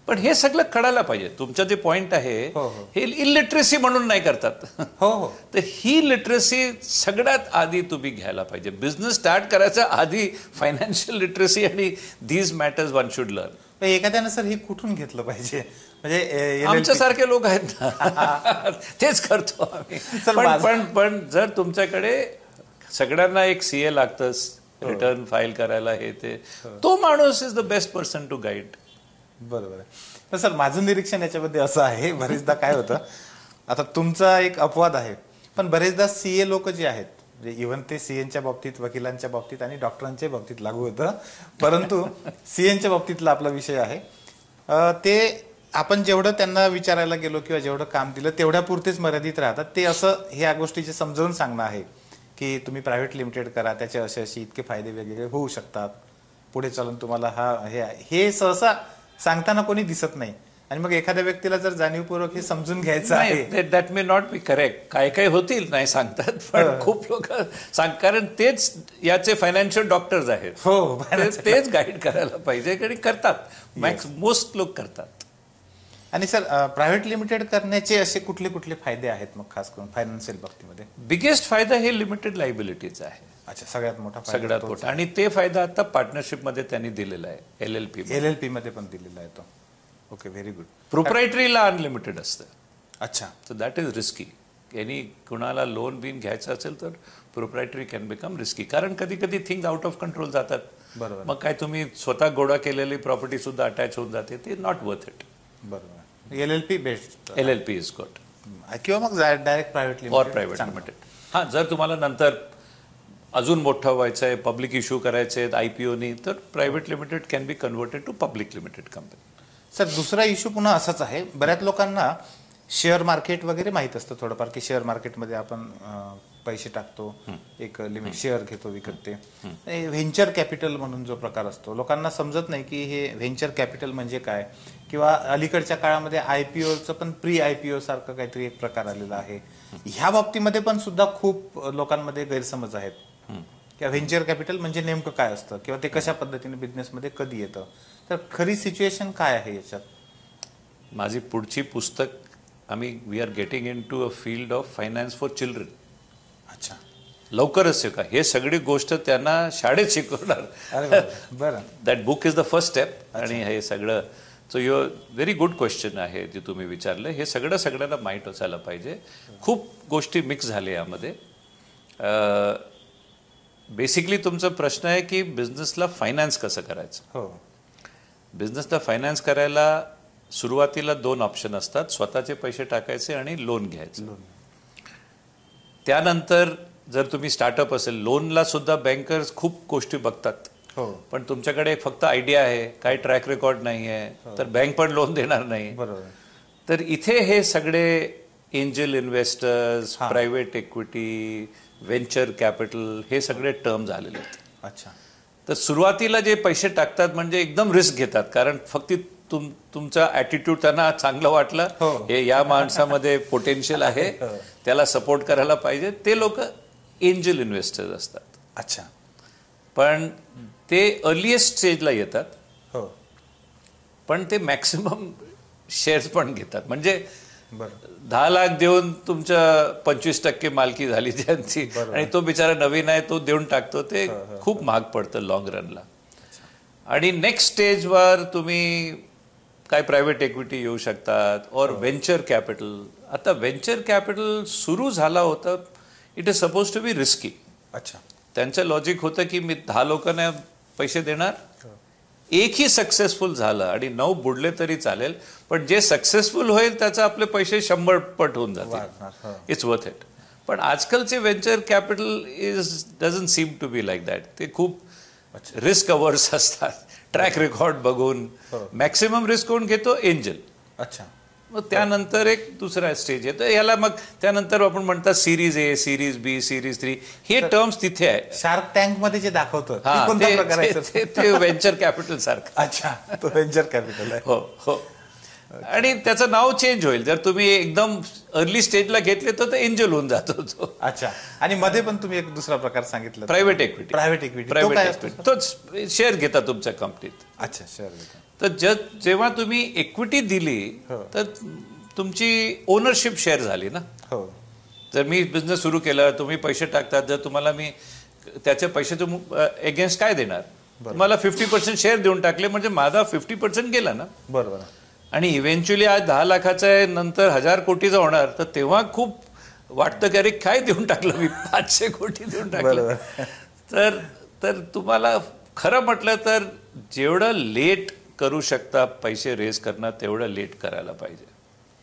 Speaker 1: पण हे सगळं कळायला पाहिजे. तुमचं जे पॉईंट आहे हे इलिटरेसी म्हणून नाही करतात.
Speaker 2: हो हो.
Speaker 1: तर ही लिटरसी सगळ्यात आधी तुम्ही घ्यायला पाहिजे. बिझनेस स्टार्ट करायच्या आधी फायनान्शियल लिटरसी आणि these matters one should learn.
Speaker 2: एखाद्यानं सर हे कुठून घेतलं पाहिजे? म्हणजे
Speaker 1: आमच्यासारखे लोक आहेत ना, तेच करतो आम्ही. पण जर तुमच्याकडे सगळ्यांना एक CA लागतं रिटर्न फाईल करायला, हे ते, तो माणूस is the best person to guide.
Speaker 2: बरोबर आहे. तर सर माझं निरीक्षण याच्यामध्ये असं आहे, बरेचदा काय होतं, आता तुमचा एक अपवाद आहे, पण बरेचदा CA लोक जे आहेत, म्हणजे इव्हन ते CAच्या बाबतीत, वकिलांच्या बाबतीत आणि डॉक्टरांच्या बाबतीत लागू होतं, परंतु CAच्या बाबतीतला आपला विषय आहे, ते आपण जेवढं त्यांना विचारायला गेलो किंवा जेवढं काम दिलं तेवढ्यापुरतेच मर्यादित राहतात. ते असं ह्या गोष्टीचे समजावून सांगणं आहे की तुम्ही प्रायव्हेट लिमिटेड करा, त्याचे असे असे इतके फायदे वेगवेगळे होऊ शकतात, पुढे चालून तुम्हाला हे सहसा सांगताना कोणी दिसत नाही. आणि मग एखाद्या व्यक्तीला जर जाणीवपूर्वक हे समजून घ्यायचं आहे,
Speaker 1: that may not be correct. काय काय होतील नाही सांगतात, पण खूप लोक कारण तेच याचे फायनान्शियल डॉक्टर्स आहेत.
Speaker 2: हो,
Speaker 1: तेच गाईड करायला पाहिजे आणि करतात, मोस्ट लोक करतात.
Speaker 2: आणि सर प्रायव्हेट लिमिटेड करण्याचे असे कुठले कुठले फायदे आहेत मग, खास करून फायनान्शियल बाबतीमध्ये?
Speaker 1: बिगेस्ट फायदा हे लिमिटेड लायबिलिटीचा आहे.
Speaker 2: अच्छा, सगळ्यात मोठा
Speaker 1: आणि ते फायदा आता पार्टनरशिपमध्ये त्यांनी दिलेला आहे.
Speaker 2: LLP मध्ये पण दिलेला आहे तो. Okay, very good.
Speaker 1: प्रोप्रायटरीला अनलिमिटेड असतं.
Speaker 2: अच्छा.
Speaker 1: So that is risky. कुणाला लोन बिन घ्यायचं असेल तर प्रोप्रायटरी कॅन बिकम रिस्की, कारण कधी कधी थिंग्स आउट ऑफ कंट्रोल जातात.
Speaker 2: बरोबर.
Speaker 1: मग काय तुम्ही स्वतः गोळा केलेली प्रॉपर्टी सुद्धा अटॅच होऊन जाते, ते नॉट वर्थ इट.
Speaker 2: बरोबर. LLP best.
Speaker 1: LLP is good.
Speaker 2: किंवा मग डायरेक्ट प्रायव्हेट
Speaker 1: लिमिटेड. हां, जर तुम्हाला नंतर अजून मोठं व्हायचं आहे, पब्लिक इश्यू करायचे आहेत IPOनी, तर private limited can be converted to public limited company.
Speaker 2: Sir दुसरा इश्यू पुन्हा असाच आहे, बऱ्याच लोकांना शेअर मार्केट वगैरे माहीत असतं थोडंफार, की शेअर मार्केटमध्ये आपण पैसे टाकतो, एक लिमिट शेअर घेतो विकत. ते व्हेंचर कॅपिटल म्हणून जो प्रकार असतो, लोकांना समजत नाही की हे व्हेंचर कॅपिटल म्हणजे काय, किंवा अलीकडच्या काळामध्ये IPOचं पण प्री IPO सारखं काहीतरी एक प्रकार आलेला आहे. ह्या बाबतीमध्ये पण सुद्धा खूप लोकांमध्ये गैरसमज आहेत, किंवा व्हेंचर कॅपिटल म्हणजे नेमकं काय असतं, किंवा ते कशा पद्धतीने बिझनेसमध्ये कधी येतं. तर खरी सिच्युएशन काय आहे याच्यात?
Speaker 1: माझी पुढची पुस्तक we are getting into a field of finance for children.
Speaker 2: अच्छा,
Speaker 1: लवकरच शिका. हे सगळी गोष्ट त्यांना शाळेत शिकवणार.
Speaker 2: बरं.
Speaker 1: That book is the first step. आणि हे सगळं, सो व्हेरी गुड क्वेश्चन आहे जे तुम्ही विचारलं. हे सगळं सगळ्यांना माहीत असायला पाहिजे. खूप गोष्टी मिक्स झाल्या यामध्ये. बेसिकली तुमचा प्रश्न आहे की बिझनेसला फायनान्स कसं करायचं.
Speaker 2: हो.
Speaker 1: बिझनेसला फायनान्स करायला सुरुवातीला 2 ऑप्शन असतात, स्वतःचे पैसे टाकायचे आणि लोन घ्यायचं. त्यानंतर जर तुम्ही स्टार्टअप असेल, लोनला सुद्धा बँकर्स खूप गोष्टी बघतात.
Speaker 2: हो.
Speaker 1: पण तुमच्याकडे फक्त आयडिया आहे, काही ट्रॅक रेकॉर्ड नाही आहे, तर बँक पण लोन देणार नाही.
Speaker 2: बरोबर.
Speaker 1: तर इथे हे सगळे angel investors, private equity, venture capital, हे सगळे टर्म झालेले आहेत.
Speaker 2: अच्छा.
Speaker 1: तर सुरुवातीला जे पैसे टाकतात म्हणजे एकदम रिस्क घेतात, कारण फक्त तुमचा ॲटिट्यूड त्यांना चांगलं वाटलं, हे या माणसामध्ये पोटेन्शियल आहे, त्याला सपोर्ट करायला पाहिजे, ते लोक एंजल इन्व्हेस्टर्स असतात.
Speaker 2: अच्छा.
Speaker 1: पण ते अर्लिएस्ट स्टेजला येतात.
Speaker 2: हो.
Speaker 1: पण ते मॅक्सिमम शेअर्स पण घेतात. म्हणजे
Speaker 2: 10
Speaker 1: लाख देऊन तुमच्या 25% मालकी झाली त्यांची, आणि तो बिचारा नवीन आहे, तो देऊन टाकतो. ते खूप महाग पडतं लॉंग रनला. आणि नेक्स्ट स्टेजवर तुम्ही काय प्रायव्हेट इक्विटी येऊ शकतात, और व्हेंचर कॅपिटल. आता व्हेंचर कॅपिटल सुरू झाला होता, it is suppose to be risky.
Speaker 2: अच्छा.
Speaker 1: त्यांचं लॉजिक होतं की मी 10 लोकांना पैसे देणार, एकही सक्सेसफुल झालं आणि 9 बुडले तरी चालेल, पण जे सक्सेसफुल होईल त्याचे आपले पैसे 100 पट होऊन जातील. It's worth it. पण आजकालचे venture capital doesn't seem to be like that. ते खूप रिस्क अवर्स असतात. ट्रॅक रेकॉर्ड बघून मॅक्सिमम रिस्क कोण घेतो? एंजल.
Speaker 2: अच्छा.
Speaker 1: मग त्यानंतर एक दुसरा स्टेज येतो याला. मग त्यानंतर आपण म्हणतात सिरीज ए, सिरीज बी, सिरीज 3, हे टर्म्स तिथे आहे.
Speaker 2: शार्क टँक मध्ये जे दाखवतं
Speaker 1: ते व्हेंचर कॅपिटल सारखं.
Speaker 2: अच्छा, तो व्हेंचर कॅपिटल आहे.
Speaker 1: हो हो. आणि त्याचं नाव चेंज होईल जर तुम्ही एकदम अर्ली स्टेजला घेतले तर एंजल होऊन जातो तो.
Speaker 2: अच्छा. आणि मध्ये पण तुम्ही एक दुसरा प्रकार सांगितला,
Speaker 1: प्रायव्हेट इक्विटी.
Speaker 2: प्रायव्हेट इक्विटी
Speaker 1: तोच शेअर घेता तुमच्या कंपनीत.
Speaker 2: अच्छा, शेअर घेता.
Speaker 1: तर जेव्हा तुम्ही इक्विटी दिली तर तुमची ओनरशिप शेअर झाली ना.
Speaker 2: हो.
Speaker 1: जर मी बिझनेस सुरू केला, तुम्ही पैसे टाकतात, जर तुम्हाला मी त्याचे पैसे अगेन्स्ट काय देणार? मला 50% शेअर देऊन टाकले म्हणजे माझा 50% गेला ना.
Speaker 2: बरोबर. आणि
Speaker 1: इव्हेंच्युअली आज 10 लाखाचा आहे, नंतर 1000 कोटीचा होणार, तर तेव्हा खूप वाटतं की अरे काय देऊन टाकलं मी, 500 कोटी देऊन टाकलं. तर तुम्हाला खरं म्हटलं तर जेवढं लेट करू शकता पैसे रेज करणं तेवढं लेट करायला पाहिजे.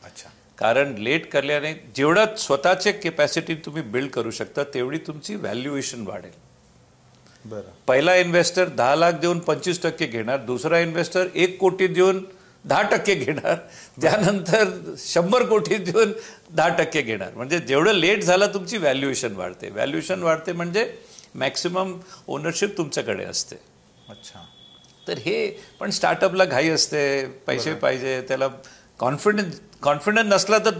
Speaker 2: अच्छा.
Speaker 1: कारण लेट करल्याने जेवढं स्वतःचे कॅपॅसिटी तुम्ही बिल्ड करू शकता तेवढी तुमची व्हॅल्युएशन वाढेल.
Speaker 2: बरं.
Speaker 1: पहिला इन्व्हेस्टर 10 लाख देऊन 25% घेणार, दुसरा इन्व्हेस्टर 1 कोटी देऊन 10% घेणार, त्यानंतर 100 कोटी देऊन 10% घेणार. म्हणजे जेवढं लेट झालं तुमची व्हॅल्युएशन वाढते. व्हॅल्युएशन वाढते म्हणजे मॅक्सिमम ओनरशिप तुमच्याकडे असते.
Speaker 2: अच्छा. तर
Speaker 1: हे पण स्टार्टअपला घाई असते, पैसे पाहिजे, त्याला कॉन्फिडन्स नसला तर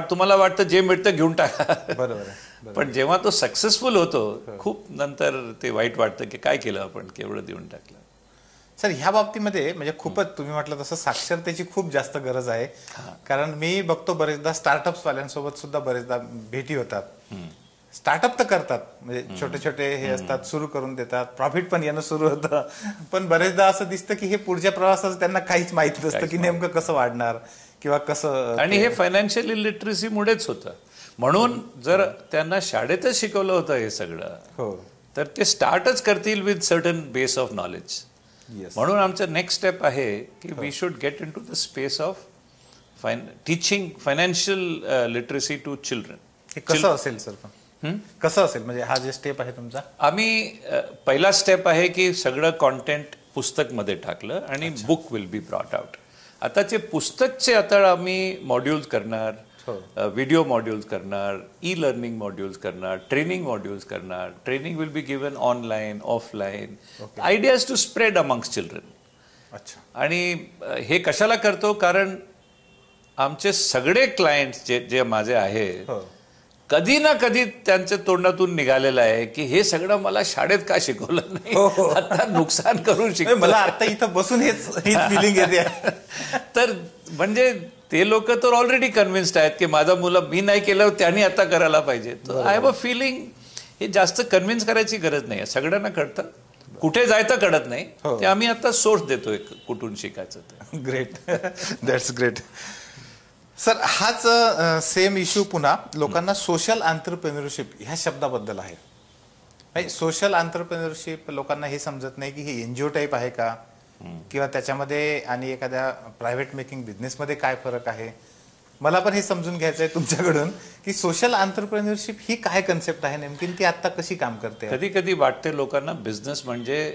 Speaker 1: तुम्हाला वाटतं जे मिळतं घेऊन टाका.
Speaker 2: बरोबर.
Speaker 1: पण जेव्हा तो सक्सेसफुल होतो खूप नंतर ते वाईट वाटतं की काय केलं आपण, केवढं देऊन टाकलं.
Speaker 2: सर, ह्या बाबतीमध्ये म्हणजे खूपच तुम्ही म्हटलं तसं साक्षरतेची खूप जास्त गरज आहे. कारण मी बघतो बरेचदा स्टार्टअप्स वाल्यांसोबत सुद्धा बरेचदा भेटी होतात. स्टार्टअप तर करतात, म्हणजे छोटे छोटे हे असतात, सुरू करून देतात, प्रॉफिट पण येणं सुरू होतं, पण बरेचदा असं दिसतं की हे पुढच्या प्रवासाचं त्यांना काहीच माहित नसतं की नेमकं कसं वाढणार किंवा कसं.
Speaker 1: आणि हे फायनान्शियल इलिटरसीमुळेच होतं. म्हणून जर त्यांना शाळेतच शिकवलं होतं हे सगळं,
Speaker 2: हो,
Speaker 1: तर ते स्टार्टच करतील with certain base of knowledge. म्हणून आमचं नेक्स्ट स्टेप आहे की we should get into the space of teaching financial literacy to children.
Speaker 2: हे कसं असेल सर? कसं असेल म्हणजे हा जे स्टेप आहे तुमचा?
Speaker 1: आम्ही पहिला स्टेप आहे की सगळं कॉन्टेंट पुस्तकमध्ये टाकलं आणि book will be brought out. आताचे पुस्तकचे आता आम्ही मॉड्यूल्स करणार, व्हिडिओ मॉड्यूल्स करणार, ई लर्निंग मॉड्यूल्स करणार, ट्रेनिंग मॉड्यूल्स करणार. Training will be given online, offline. Idea is to spread amongst children.
Speaker 2: अच्छा.
Speaker 1: आणि हे कशाला करतो? कारण आमचे सगळे क्लायंट्स जे माझे आहेत, कधी ना कधी त्यांच्या तोंडातून निघालेलं आहे की हे सगळं मला शाळेत का शिकवलं नाही, आता नुकसान करून शिकवलं,
Speaker 2: मला आता इथं बसून हेच फिलिंग येते.
Speaker 1: तर म्हणजे ते लोक तर ऑलरेडी कन्व्हिन्स्ड आहेत की माझा मुलं मी नाही केलं त्यांनी आता करायला पाहिजे. आय हॅव अ फिलिंग हे जास्त कन्व्हिन्स करायची गरज नाही. सगळ्यांना कळतं, कुठे जायचं कळत नाही, ते आम्ही आता सोर्स देतोय कुठून शिकायचं.
Speaker 2: Great, that's great. सर, हाच सेम इश्यू पुन्हा लोकांना सोशल एंटरप्रेन्योरशिप ह्या शब्दाबद्दल आहे. सोशल एंटरप्रेन्योरशिप लोकांना हे समजत नाही की हे एनजीओ टाईप आहे का, किंवा त्याच्यामध्ये आणि एखाद्या प्रायव्हेट मेकिंग बिझनेसमध्ये काय फरक आहे. मला पण हे समजून घ्यायचं आहे तुमच्याकडून की सोशल एंटरप्रेन्योरशिप ही काय कन्सेप्ट आहे नेमकी, ती आता कशी काम करते.
Speaker 1: कधी कधी वाटते लोकांना बिझनेस म्हणजे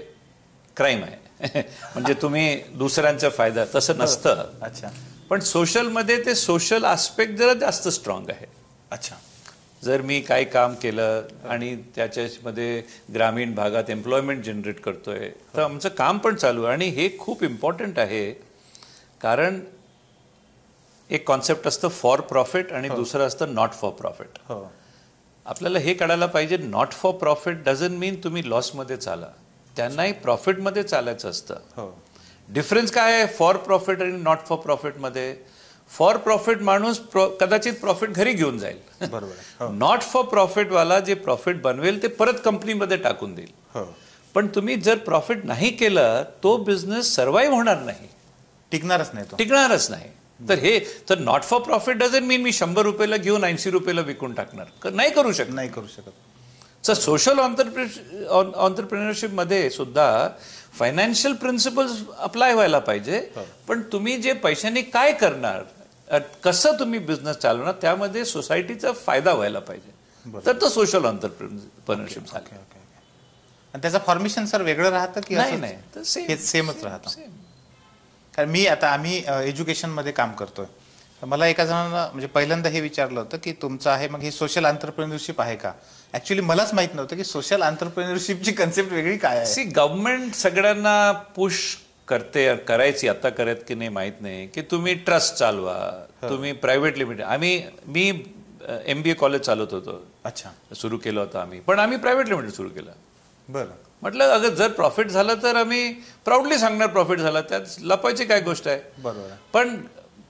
Speaker 1: क्राईम आहे, म्हणजे तुम्ही दुसऱ्यांचा फायदा, तसं नसतं.
Speaker 2: अच्छा.
Speaker 1: पण सोशलमध्ये ते सोशल आस्पेक्ट जरा जास्त स्ट्रॉंग आहे.
Speaker 2: अच्छा.
Speaker 1: जर मी काही काम केलं आणि त्याच्यामध्ये ग्रामीण भागात एम्प्लॉयमेंट जनरेट करतोय तर आमचं काम पण चालू आहे. आणि हे खूप इम्पॉर्टंट आहे कारण एक कॉन्सेप्ट असतं फॉर प्रॉफिट आणि दुसरं असतं नॉट फॉर प्रॉफिट. आपल्याला हे कळायला पाहिजे, नॉट फॉर प्रॉफिट डझंट मीन तुम्ही लॉसमध्ये चाला, त्यांनाही प्रॉफिटमध्ये चालायचं असतं. डिफरन्स काय आहे फॉर प्रॉफिट आणि नॉट फॉर प्रॉफिटमध्ये? फॉर प्रॉफिट माणूस कदाचित प्रॉफिट घरी घेऊन जाईल, बरोबर. नॉट फॉर प्रॉफिट वाला जे प्रॉफिट बनवेल ते परत कंपनीमध्ये टाकून देईल. पण तुम्ही जर प्रॉफिट नाही केलं तो बिझनेस सर्व्हाइव्ह होणार नाही,
Speaker 2: टिकणारच
Speaker 1: नाही. तर नॉट फॉर प्रॉफिट डझंट मीन मी 100 रुपयाला घेऊन 80 रुपयाला विकून टाकणार, नाही करू शकत. सोशल ऑन्टरप्रिनरशिप मध्ये सुद्धा फायनान्शियल प्रिन्सिपल्स अप्लाय व्हायला पाहिजे, पण तुम्ही जे पैशाने काय करणार, कसं तुम्ही बिझनेस चालवणार, त्यामध्ये सोसायटीचा फायदा व्हायला पाहिजे, तर तो सोशल ऑन्टरप्रिनरशिप झालं.
Speaker 2: आणि त्याचं फॉर्मेशन सर वेगळं राहतं की
Speaker 1: नाही,
Speaker 2: सेमच राहतं? कारण आम्ही एज्युकेशनमध्ये काम करतोय, मला एका जणांना म्हणजे पहिल्यांदा हे विचारलं होतं की तुमचं आहे मग हे सोशल एंटरप्रेन्योरशिप आहे का. ऍक्च्युली मलाच माहित नव्हतं की सोशल एंटरप्रेन्योरशिपची कन्सेप्ट वेगळी काय आहे.
Speaker 1: गव्हर्नमेंट सगळ्यांना पुश करायची, आता करत की नाही माहित नाही, की तुम्ही ट्रस्ट चालवा, तुम्ही प्रायव्हेट लिमिटेड. मी MBA कॉलेज चालवत होतो.
Speaker 2: अच्छा.
Speaker 1: सुरू केलं होतं आम्ही, पण आम्ही प्रायव्हेट लिमिटेड सुरू केलं.
Speaker 2: बरं.
Speaker 1: म्हटलं अगं जर प्रॉफिट झालं तर आम्ही प्राऊडली सांगणार प्रॉफिट झाला, त्यात लपायची काय गोष्ट आहे.
Speaker 2: बरोबर.
Speaker 1: पण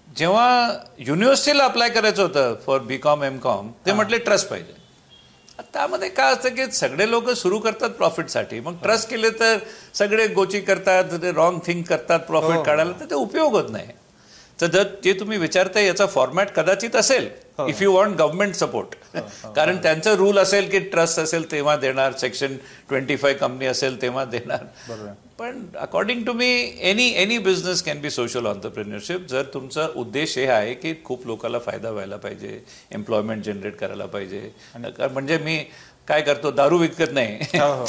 Speaker 1: जेव्हा युनिव्हर्सिटीला अप्लाय करायचं होतं फॉर BCom MCom, ते म्हटले ट्रस्ट पाहिजे. त्यामध्ये काय असतं की सगळे लोक सुरू करतात प्रॉफिटसाठी, मग ट्रस्ट केले तर सगळे गोची करतात, रॉंग थिंग करतात प्रॉफिट काढायला, तर ते उपयोग होत नाही. तर जर जे तुम्ही विचारताय याचा फॉर्मॅट कदाचित असेल if you want government support, कारण त्यांचं रूल असेल की ट्रस्ट असेल तेव्हा देणार, सेक्शन 25 कंपनी असेल तेव्हा देणार. पण अकॉर्डिंग टू मी any business can be social entrepreneurship, जर तुमचा उद्देश हे आहे की खूप लोकांना फायदा व्हायला पाहिजे, एम्प्लॉयमेंट जनरेट करायला पाहिजे. म्हणजे मी काय करतो, दारू विकत नाही,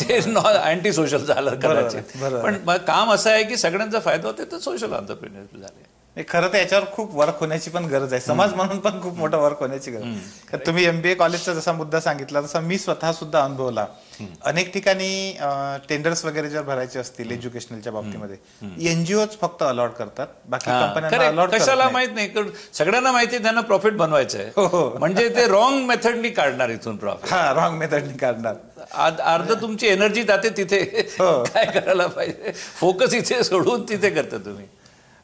Speaker 1: ते अँटी सोशल झालं कदाचित, पण काम असं आहे की सगळ्यांचा फायदा होते, तर सोशल ऑन्टरप्रिनरशिप झाले.
Speaker 2: खरं तर याच्यावर खूप वर्क होण्याची पण गरज आहे, समाज म्हणून पण खूप मोठं वर्क होण्याची गरज आहे. तुम्ही MBA कॉलेजचा जसा मुद्दा सांगितला तसा मी स्वतः सुद्धा अनुभवला. अनेक ठिकाणी टेंडर्स वगैरे जर भरायचे असतील एज्युकेशनलच्या बाबतीमध्ये NGOच फक्त अलॉट करतात, बाकी कंपन्यांना अलॉट
Speaker 1: कशाला माहित नाही, कारण सगळ्यांना माहिती आहे त्यांना प्रॉफिट बनवायचं आहे, म्हणजे ते रॉंग मेथडनी काढणार इथून प्रॉफिट.
Speaker 2: रॉंग मेथडनी काढणार.
Speaker 1: अर्ध तुमची एनर्जी जाते तिथे, काय करायला पाहिजे, फोकस इथे सोडून तिथे करता तुम्ही.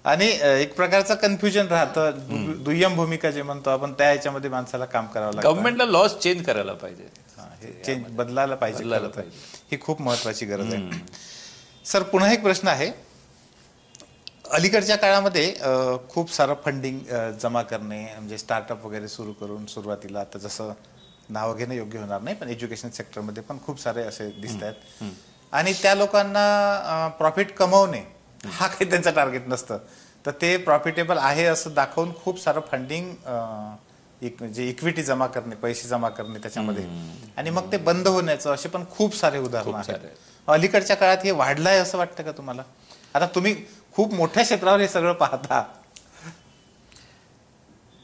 Speaker 2: आणि एक प्रकारचं कन्फ्युजन राहतं, दुय्यम भूमिका जे म्हणतो आपण, त्या ह्याच्यामध्ये माणसाला काम करावं लागतं.
Speaker 1: गव्हर्नमेंटला लॉस चेंज करायला पाहिजे,
Speaker 2: चेंज बदलायला पाहिजे, ही खूप महत्वाची गरज आहे. सर पुन्हा एक प्रश्न आहे, अलीकडच्या काळामध्ये खूप सारं फंडिंग जमा करणे, म्हणजे स्टार्टअप वगैरे सुरू करून सुरुवातीला, आता जसं नाव घेणं योग्य होणार नाही पण एज्युकेशन सेक्टरमध्ये पण खूप सारे असे दिसत आहेत, आणि त्या लोकांना प्रॉफिट कमवणे हा काही त्यांचा टार्गेट नसतं, तर ते प्रॉफिटेबल आहे असं दाखवून खूप सारं फंडिंग, म्हणजे इक्विटी जमा करणे, पैसे जमा करणे त्याच्यामध्ये, आणि मग ते बंद होण्याचं असे पण खूप सारे उदाहरण आहेत. अलीकडच्या काळात हे वाढलंय असं वाटतं का तुम्हाला? आता तुम्ही खूप मोठ्या क्षेत्रावर हे सगळं पाहता.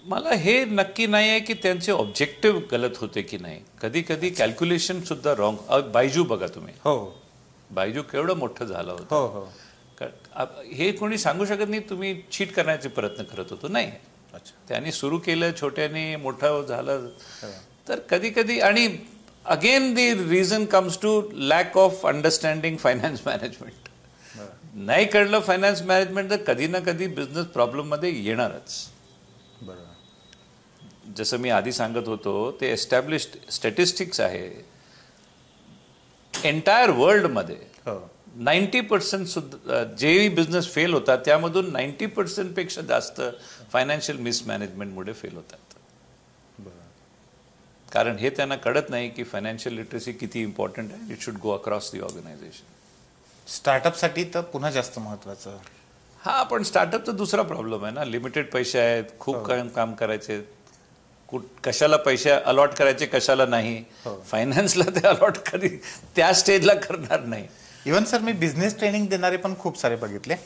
Speaker 1: मला हे नक्की नाही आहे की त्यांचे ऑब्जेक्टिव्ह गलत होते की नाही, कधी कधी कॅल्क्युलेशन सुद्धा रॉंग. बायजू बघा तुम्ही, बायजू केवढं मोठं झालं होतं, हे कोणी सांगू शकत नाही तुम्ही चीट करण्याचे प्रयत्न करत होतो, नाही. त्यांनी सुरू केलं छोट्याने, मोठं झालं, तर कधी कधी, आणि again the reason comes to lack of understanding finance management. नाही कळलं फायनान्स मॅनेजमेंट तर कधी ना कधी बिझनेस प्रॉब्लेम मध्ये येणारच. जसं मी आधी सांगत होतो, ते एस्टॅब्लिश्ड स्टॅटिस्टिक्स आहे एंटायर वर्ल्डमध्ये. 90% सुद्धा जेही बिझनेस फेल होतात त्यामधून 90% पेक्षा जास्त फायनान्शियल मिसमॅनेजमेंटमुळे फेल होतात. कारण हे त्यांना कळत नाही की फायनान्शियल लिटरसी किती इम्पॉर्टंट आहे, it should go across the organization.
Speaker 2: स्टार्टअपसाठी तर पुन्हा जास्त महत्वाचं.
Speaker 1: हा, पण स्टार्टअपचा दुसरा प्रॉब्लेम आहे ना, लिमिटेड पैसे आहेत, खूप काम करायचे, कशाला पैसे अलॉट करायचे कशाला नाही. फायनान्सला ते अलॉट कधी त्या स्टेजला करणार नाही.
Speaker 2: इव्हन सर मी बिझनेस ट्रेनिंग देणारे पण खूप सारे बघितले,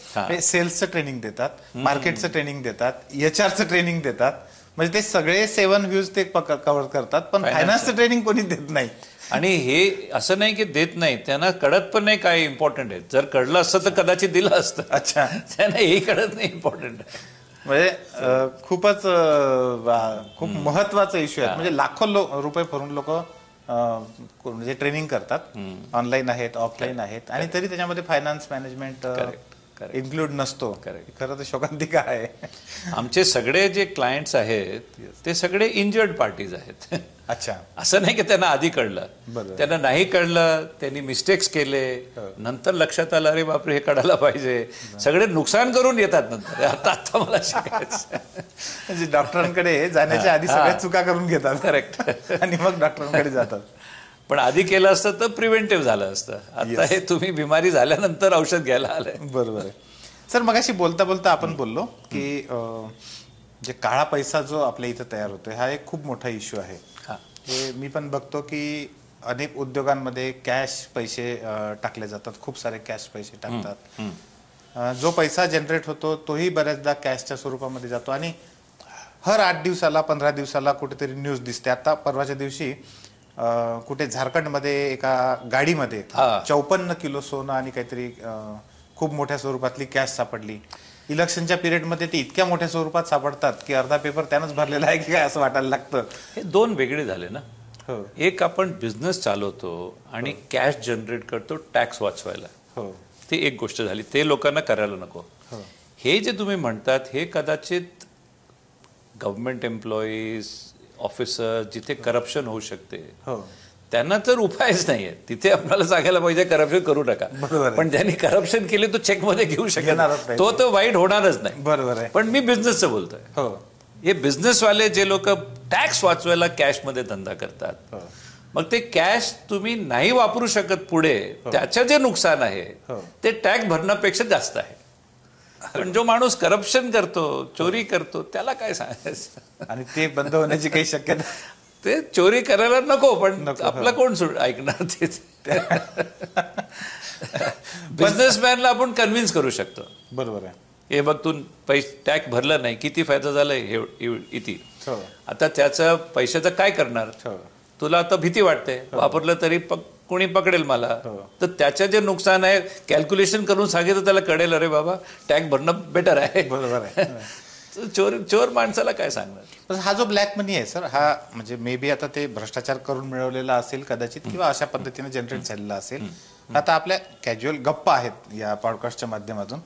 Speaker 2: सेल्सचं ट्रेनिंग देतात, मार्केटचं ट्रेनिंग देतात, HRचं ट्रेनिंग देतात, म्हणजे ते सगळे 7 व्ह्यूज ते कव्हर करतात, पण फायनान्सचं ट्रेनिंग कोणी देत नाही.
Speaker 1: आणि हे असं नाही की देत नाही, त्यांना कळत पण नाही काय इम्पॉर्टंट आहे. जर कळलं असतं तर कदाचित दिलं असतं.
Speaker 2: अच्छा,
Speaker 1: त्यांना हे कळत नाही इम्पॉर्टंट आहे.
Speaker 2: म्हणजे खूपच खूप महत्वाचा इश्यू आहे. म्हणजे लाखो रुपये भरून लोक म्हणजे ट्रेनिंग करतात, ऑनलाईन आहेत, ऑफलाईन आहेत, आणि तरी त्याच्यामध्ये फायनान्स मॅनेजमेंट इन्क्लूड नसतो. खरं तर शोकांतिका आहे.
Speaker 1: आमचे सगळे जे क्लायंट्स आहेत ते सगळे इंजर्ड पार्टीज आहेत.
Speaker 2: अच्छा,
Speaker 1: असं नाही की त्यांना आधी कळलं, त्यांना नाही कळलं, त्यांनी मिस्टेक्स केले, नंतर लक्षात आलं अरे बापरे हे कळायला पाहिजे, सगळे नुकसान करून येतात नंतर. आता मला शिकायचं,
Speaker 2: म्हणजे डॉक्टरांकडे जाण्याच्या आधी सगळ्या चुका करून घेतात.
Speaker 1: करेक्ट.
Speaker 2: आणि मग डॉक्टरांकडे जातात.
Speaker 1: पण आधी केलं असतं तर प्रिव्हेंटिव्ह झालं असतं. आता हे तुम्ही बिमारी झाल्यानंतर औषध घ्यायला आलंय.
Speaker 2: बरोबर आहे सर. मगाशी बोलता बोलता आपण बोललो की जे काळा पैसा जो आपल्या इथं तयार होतोय हा एक खूप मोठा इश्यू आहे. हे मी पण बघतो की अनेक उद्योगांमध्ये कॅश पैसे टाकले जातात, खूप सारे कॅश पैसे टाकतात. जो पैसा जनरेट होतो तोही बऱ्याचदा कॅशच्या स्वरूपामध्ये जातो आणि हर 8 दिवसाला 15 दिवसाला कुठेतरी न्यूज दिसते. आता परवाच्या दिवशी कुठे झारखंडमध्ये एका गाडीमध्ये 54 किलो सोनं आणि काहीतरी खूप मोठ्या स्वरूपातली कॅश सापडली. इलेक्शनच्या पिरियडमध्ये ते इतक्या मोठ्या स्वरूपात सापडतात की अर्धा पेपर त्यानंच भरलेला आहे की काय असं वाटायला लागतं.
Speaker 1: हे दोन वेगळे झाले ना. एक आपण बिझनेस चालवतो आणि कॅश जनरेट करतो टॅक्स वाचवायला. ती एक गोष्ट झाली, ते लोकांना करायला नको. हे जे तुम्ही म्हणतात हे कदाचित गव्हर्नमेंट एम्प्लॉईज, ऑफिसर जिथे करप्शन होऊ शकते त्यांना तर उपायच नाहीये. तिथे आपल्याला सांगायला पाहिजे करप्शन करू नका. पण ज्यांनी करप्शन केले तो चेकमध्ये घेऊ शकणार, तो वाईट होणारच नाही.
Speaker 2: बरोबर आहे.
Speaker 1: पण मी बिझनेसचं बोलतोय. हे बिझनेसवाले जे लोक टॅक्स वाचवायला कॅशमध्ये धंदा करतात, मग ते कॅश तुम्ही नाही वापरू शकत पुढे, त्याचं जे नुकसान आहे ते टॅक्स भरण्यापेक्षा जास्त आहे. पण जो माणूस करप्शन करतो, चोरी करतो, त्याला काय सांगायचं.
Speaker 2: आणि ते बंद होण्याची काही शक्यता,
Speaker 1: ते चोरी करायला नको, पण आपला कोण ऐकणार ते. बिझनेसमॅनला आपण कन्व्हिन्स करू शकतो.
Speaker 2: बरोबर आहे.
Speaker 1: हे बघ तू टॅक्स भरला नाही, किती फायदा झालाय हे इथे. आता त्याचा पैशाचं काय करणार, तुला आता भीती वाटते, वापरलं तरी कोणी पकडेल मला. तर त्याचं जे नुकसान आहे कॅल्क्युलेशन करून सांगितलं त्याला कळेल, अरे बाबा टॅक्स भरणं बेटर आहे.
Speaker 2: बरोबर आहे.
Speaker 1: चोर माणसाला काय सांगणार.
Speaker 2: हा जो ब्लॅक मनी आहे सर, हा म्हणजे मे बी आता ते भ्रष्टाचार करून मिळवलेला असेल कदाचित, किंवा अशा पद्धतीने जनरेट झालेला असेल. आता आपल्या कॅज्युअल गप्पा आहेत या पॉडकास्टच्या माध्यमातून,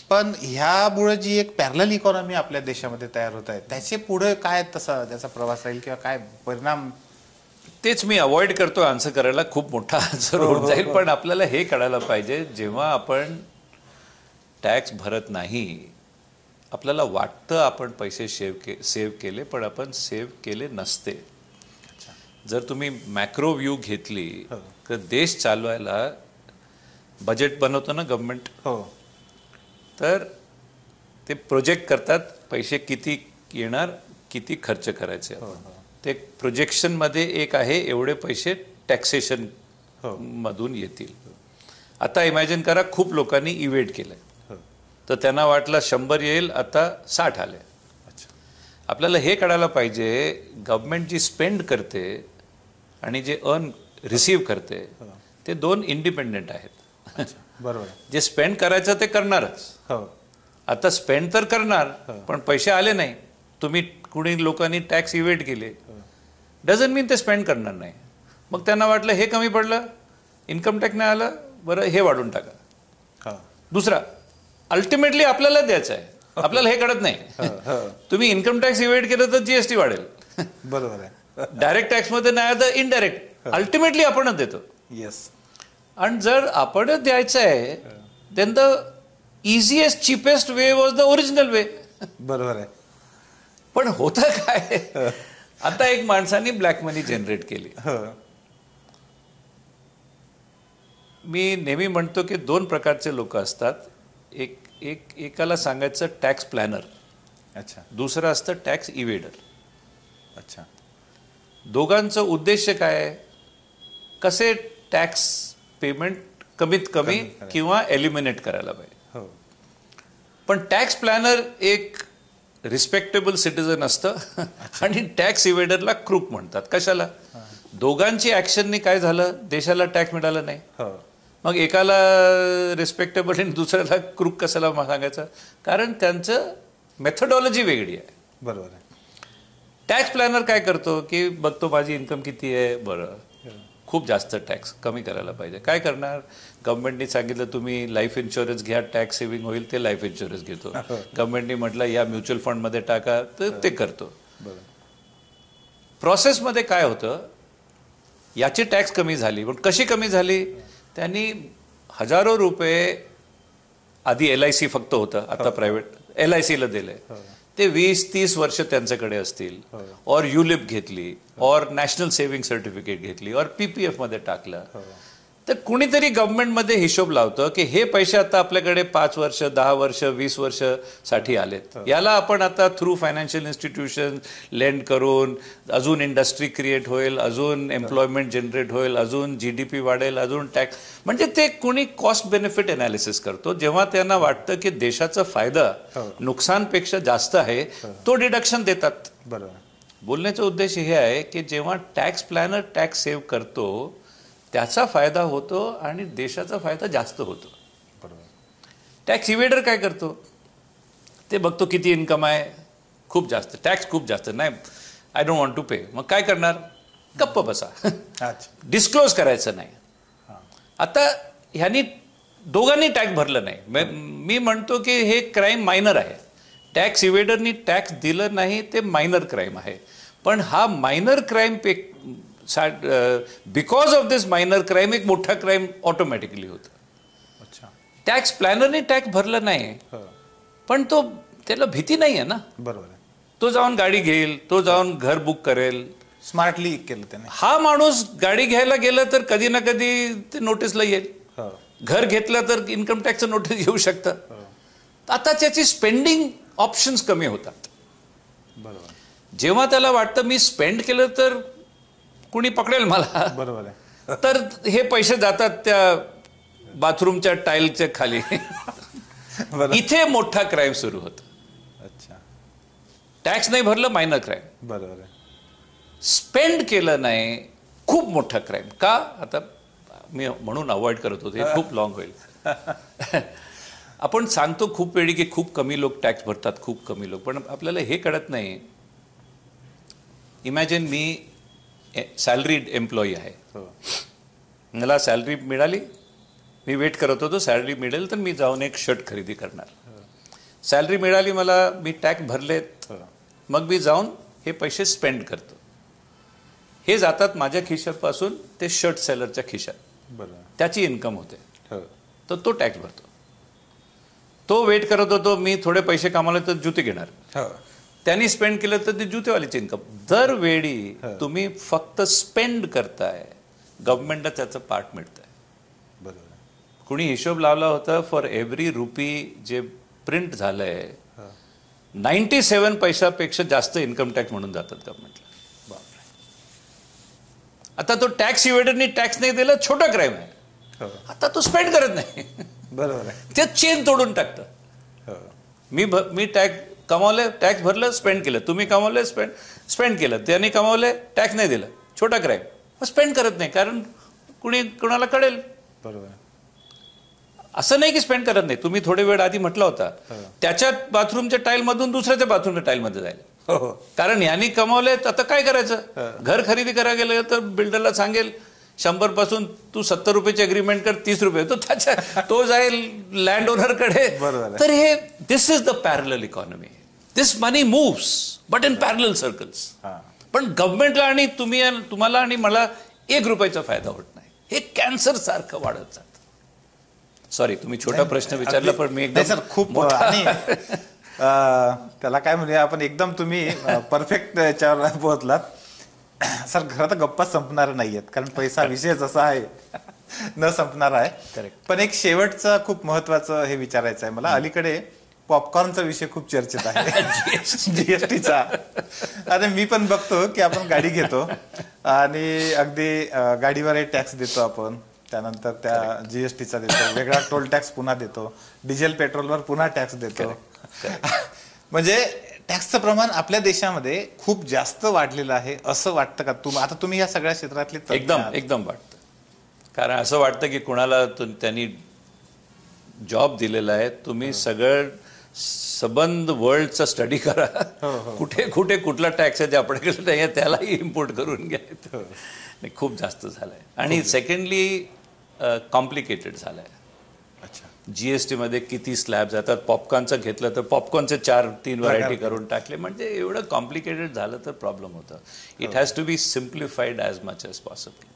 Speaker 2: पण ह्यामुळे जी एक पॅरलल इकॉनॉमी आपल्या देशामध्ये तयार होत आहे त्याचे पुढे काय तसा त्याचा प्रवास राहील किंवा काय परिणाम,
Speaker 1: तेच मी अवॉइड करतो आन्सर करायला. खूप मोठा आन्सर होऊन जाईल. पण आपल्याला हे कळायला पाहिजे, जेव्हा आपण टॅक्स भरत नाही, आपल्याला वाटतं आपण पैसे सेव्ह केले, पण आपण सेव्ह केले नसते. जर तुम्ही मॅक्रो व्ह्यू घेतली तर देश चालवायला बजेट बनवतो ना गव्हर्नमेंट, तर ते प्रोजेक्ट करतात पैसे किती येणार, किती खर्च करायचे. ते प्रोजेक्शनमध्ये एक आहे एवढे पैसे टॅक्सेशन मधून येतील. आता इमॅजिन करा खूप लोकांनी इव्हेड केलंय, तर त्यांना वाटलं 100 येईल, आता 60 आले. आपल्याला हे कळायला पाहिजे, गव्हर्नमेंट जी स्पेंड करते आणि जे रिसीव्ह करते ते दोन इंडिपेंडेंट आहेत.
Speaker 2: बरोबर.
Speaker 1: जे स्पेंड करायचं ते करणारच. आता स्पेंड तर करणार, पण पैसे आले नाही, तुम्ही कुणी लोकांनी टॅक्स इव्हेड केले, डझंट मीन ते स्पेंड करणार नाही. मग त्यांना वाटलं हे कमी पडलं, इन्कम टॅक्स नाही आलं, बरं हे वाढून टाका. दुसरा अल्टिमेटली आपल्याला द्यायचं आहे, आपल्याला हे कळत नाही. तुम्ही इन्कम टॅक्स इव्हेड केलं तर जीएसटी वाढेल.
Speaker 2: बरोबर आहे.
Speaker 1: डायरेक्ट टॅक्समध्ये नाही तर इनडायरेक्ट अल्टिमेटली आपणच देतो.
Speaker 2: येस.
Speaker 1: आणि जर आपणच द्यायचं आहे, then the easiest cheapest way was the original way.
Speaker 2: बरोबर आहे.
Speaker 1: पण होतं काय, आता एक माणसाने ब्लॅक मनी जनरेट केली. मी नेहमी म्हणतो की 2 प्रकारचे लोक असतात. एकाला सांगायचं टॅक्स प्लॅनर,
Speaker 2: अच्छा,
Speaker 1: दुसरं असतं टॅक्स इव्हेडर.
Speaker 2: अच्छा.
Speaker 1: दोघांचं उद्देश काय आहे, कसे टॅक्स पेमेंट कमीत कमी किंवा एलिमिनेट करायला पाहिजे. पण टॅक्स प्लॅनर एक रिस्पेक्टेबल सिटीजन असतं आणि टॅक्स इव्हेडरला क्रूक म्हणतात. कशाला, दोघांची ऍक्शननी काय झालं, देशाला टॅक्स मिळाला नाही. मग एकाला रिस्पेक्टेबल आणि दुसऱ्याला क्रूक कशाला सांगायचं, कारण त्यांचं मेथडॉलॉजी वेगळी आहे.
Speaker 2: बरोबर आहे.
Speaker 1: टॅक्स प्लॅनर काय करतो की बघतो माझी इन्कम किती आहे, बरं खूप जास्त टॅक्स कमी करायला पाहिजे. काय करणार, गव्हर्नमेंटनी सांगितलं तुम्ही लाईफ इन्शुरन्स घ्या, टॅक्स सेव्हिंग होईल, ते लाईफ इन्शुरन्स घेतो. गव्हर्नमेंटनी म्हटलं या म्युच्युअल फंडमध्ये टाका, तर ते करतो. प्रोसेसमध्ये काय होतं, याची टॅक्स कमी झाली, पण कशी कमी झाली, त्यांनी हजारो रुपये, आधी LIC फक्त होतं, आता प्रायव्हेट LICला दिलंय, ते 20-30 वर्ष त्यांच्याकडे असतील, और युलिप घेतली, और नॅशनल सेव्हिंग सर्टिफिकेट घेतली, और PPF मध्ये टाकलं, तर कुणीतरी गव्हर्नमेंटमध्ये हिशोब लावतं की हे पैसे आता आपल्याकडे 5 वर्ष, 10 वर्ष, 20 वर्ष साठी आलेत, याला आपण आता थ्रू फायनान्शियल इन्स्टिट्यूशन लेंड करून अजून इंडस्ट्री क्रिएट होईल, अजून एम्प्लॉयमेंट जनरेट होईल, अजून GDP वाढेल, अजून टॅक्स, म्हणजे ते कुणी कॉस्ट बेनिफिट एनालिसिस करतो. जेव्हा त्यांना वाटतं की देशाचा फायदा नुकसानपेक्षा जास्त आहे, तो डिडक्शन देतात.
Speaker 2: बरोबर.
Speaker 1: बोलण्याचा उद्देश हे आहे की जेव्हा टॅक्स प्लॅनर टॅक्स सेव्ह करतो त्याचा फायदा होतो आणि देशाचा फायदा जास्त होतो.
Speaker 2: बरोबर.
Speaker 1: टॅक्स इव्हेडर काय करतो, ते बघतो किती इन्कम आहे, खूप जास्त टॅक्स, खूप जास्त नाही, आय डोंट वॉन्ट टू पे, मग काय करणार, गप्प बसा, डिस्क्लोज करायचं नाही. आता ह्यांनी दोघांनी टॅक्स भरलं नाही, मी म्हणतो की हे क्राईम मायनर आहे. टॅक्स इव्हेडरनी टॅक्स दिलं नाही ते मायनर क्राईम आहे, पण हा minor crime because of this minor crime एक मोठा क्राईम ऑटोमॅटिकली होतं.
Speaker 2: अच्छा.
Speaker 1: टॅक्स प्लॅनरने टॅक्स भरलं नाही, पण तो त्याला भीती नाही आहे ना.
Speaker 2: बरोबर.
Speaker 1: तो जाऊन गाडी घेईल, तो जाऊन घर बुक करेल,
Speaker 2: स्मार्टली केलं त्याने.
Speaker 1: हा माणूस गाडी घ्यायला गेला तर कधी ना कधी ते नोटीसला येईल, घर घेतलं तर इन्कम टॅक्सचं नोटीस येऊ शकतं. आता त्याची स्पेंडिंग ऑप्शन्स कमी होतात.
Speaker 2: बरोबर.
Speaker 1: जेव्हा त्याला वाटतं मी स्पेंड केलं तर कुणी पकडेल मला,
Speaker 2: बरोबर आहे,
Speaker 1: तर हे पैसे जातात त्या बाथरूमच्या टाईलच्या खाली. इथे मोठा क्राईम सुरू होतो.
Speaker 2: अच्छा.
Speaker 1: टॅक्स नाही भरलं, मायनर क्राईम.
Speaker 2: बरोबर आहे.
Speaker 1: स्पेंड केलं नाही, खूप मोठा क्राईम. का, आता मी म्हणून अवॉइड करत होतो, हे खूप लॉंग होईल. आपण सांगतो खूप वेळी की खूप कमी लोक टॅक्स भरतात, खूप कमी लोक, पण आपल्याला हे कळत नाही. इमॅजिन मी सॅलरीड एम्प्लॉई आहे, मला सॅलरी मिळाली, मी वेट करत होतो सॅलरी मिळेल तर मी जाऊन एक शर्ट खरेदी करणार. सॅलरी मिळाली मला, मी टॅक्स भरलेत, मग मी जाऊन हे पैसे स्पेंड करतो. हे जातात माझ्या खिशापासून ते शर्ट सेलरच्या खिशात.
Speaker 2: बरोबर.
Speaker 1: त्याची इन्कम होते, तर तो टॅक्स भरतो. तो वेट करत होतो, मी थोडे पैसे कमावले तर जुते घेणार, त्यांनी स्पेंड केलं तर ते जुतेवालीची इन्कम. दरवेळी तुम्ही फक्त स्पेंड करताय, गव्हर्नमेंटला त्याचं पार्ट मिळतंय.
Speaker 2: बरोबर.
Speaker 1: कुणी हिशोब लावला होता, फॉर एव्हरी रुपी जे प्रिंट झालंय 97 पैशापेक्षा जास्त इन्कम टॅक्स म्हणून जातात गव्हर्नमेंटला. आता तो टॅक्स इव्हेडरनी टॅक्स नाही दिला, छोटा क्राईम आहे. आता तो स्पेंड करत नाही.
Speaker 2: बरोबर आहे.
Speaker 1: ते चेन तोडून टाकतं. मी टॅक्स कमावले, टॅक्स भरलं, स्पेंड केलं, तुम्ही कमावले, स्पेंड केलं, त्यांनी कमावले, टॅक्स नाही दिला, छोटा क्राईम. मग स्पेंड करत नाही, कारण कुणाला कळेल.
Speaker 2: बरोबर.
Speaker 1: असं नाही की स्पेंड करत नाही, तुम्ही थोडे वेळ आधी म्हटला होता, त्याच्या बाथरूमच्या टाईल मधून दुसऱ्याच्या बाथरूमच्या टाईल मध्ये जाईल, कारण यांनी कमावले, आता काय करायचं. घर खरेदी करायला गेलं तर बिल्डरला सांगेल 100 पासून तू 70 रुपयाची अग्रीमेंट कर, 30 रुपये तो जाईल लँड ओनरकडे. तर हे this is the parallel economy. This money moves but in parallel circles. पण गव्हर्नमेंटला आणि तुम्हाला आणि मला 1 रुपयाचा फायदा होत नाही. हे कॅन्सर सारखं वाढत जातं. सॉरी, तुम्ही छोटा प्रश्न विचारला, पण मी एकदम
Speaker 2: खूप त्याला काय म्हणजे आपण एकदम तुम्ही परफेक्ट याच्यावर पोहोचलात. सर, खरं तर गप्पा संपणार नाहीयेत, कारण पैसा विषयच असा आहे, न संपणार आहे. पण एक शेवटचं खूप महत्वाचं हे विचारायचं आहे मला. अलीकडे पॉपकॉर्नचा विषय खूप चर्चेत आहे, जीएसटीचा. आणि मी पण बघतो की आपण गाडी घेतो आणि अगदी गाडीवर टॅक्स देतो आपण, त्यानंतर त्या जीएसटीचा देतो, वेगळा टोल टॅक्स पुन्हा देतो, डिझेल पेट्रोलवर पुन्हा टॅक्स देतो. म्हणजे टॅक्सचं प्रमाण आपल्या देशामध्ये खूप जास्त वाढलेलं आहे असं वाटतं का? आता तुम्ही या सगळ्या क्षेत्रातले
Speaker 1: एकदम वाटतं. कारण असं वाटतं की कुणाला त्यांनी जॉब दिलेला आहे, तुम्ही सगळं सबंध वर्ल्डचा स्टडी करा, कुठे कुठे कुठला टॅक्स आहे ते आपल्याकडे नाही, त्यालाही इम्पोर्ट करून घ्या. खूप जास्त झालंय. आणि सेकंडली कॉम्प्लिकेटेड झालंय. जीएसटी मध्ये किती स्लॅब जातात, पॉपकॉर्नचं घेतलं तर पॉपकॉर्नचे 4-3 व्हरायटी करून टाकले, म्हणजे एवढं कॉम्प्लिकेटेड झालं तर प्रॉब्लेम होतं. It has to be simplified as much as possible.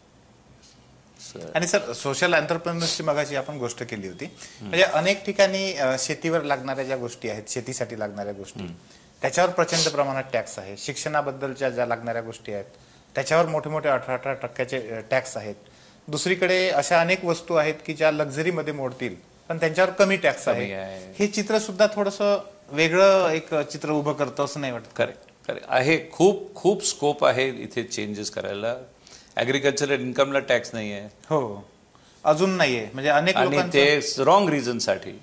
Speaker 2: आणि सर, सोशल एंटरप्रेन्योरची मगाशी आपण गोष्ट केली होती, म्हणजे अनेक ठिकाणी शेतीवर लागणाऱ्या ज्या गोष्टी आहेत, शेतीसाठी लागणाऱ्या गोष्टी, त्याच्यावर प्रचंड प्रमाणात टॅक्स आहे. शिक्षणाबद्दलच्या ज्या लागणाऱ्या गोष्टी आहेत त्याच्यावर मोठे मोठे 18% टॅक्स आहेत. दुसरीकडे अशा अनेक वस्तू आहेत की ज्या लक्झरीमध्ये मोडतील पण त्यांच्यावर कमी टॅक्स आहे. हे चित्र सुद्धा थोडंसं वेगळं एक चित्र उभं करतं असं नाही वाटत?
Speaker 1: करेक्ट आहे. खूप खूप स्कोप आहे इथे चेंजेस करायला. ऍग्रिकल्चरल इन्कमला टॅक्स नाही आहे.
Speaker 2: हो, अजून नाहीये. म्हणजे अनेक
Speaker 1: आणि ते रॉंग रिझन साठी.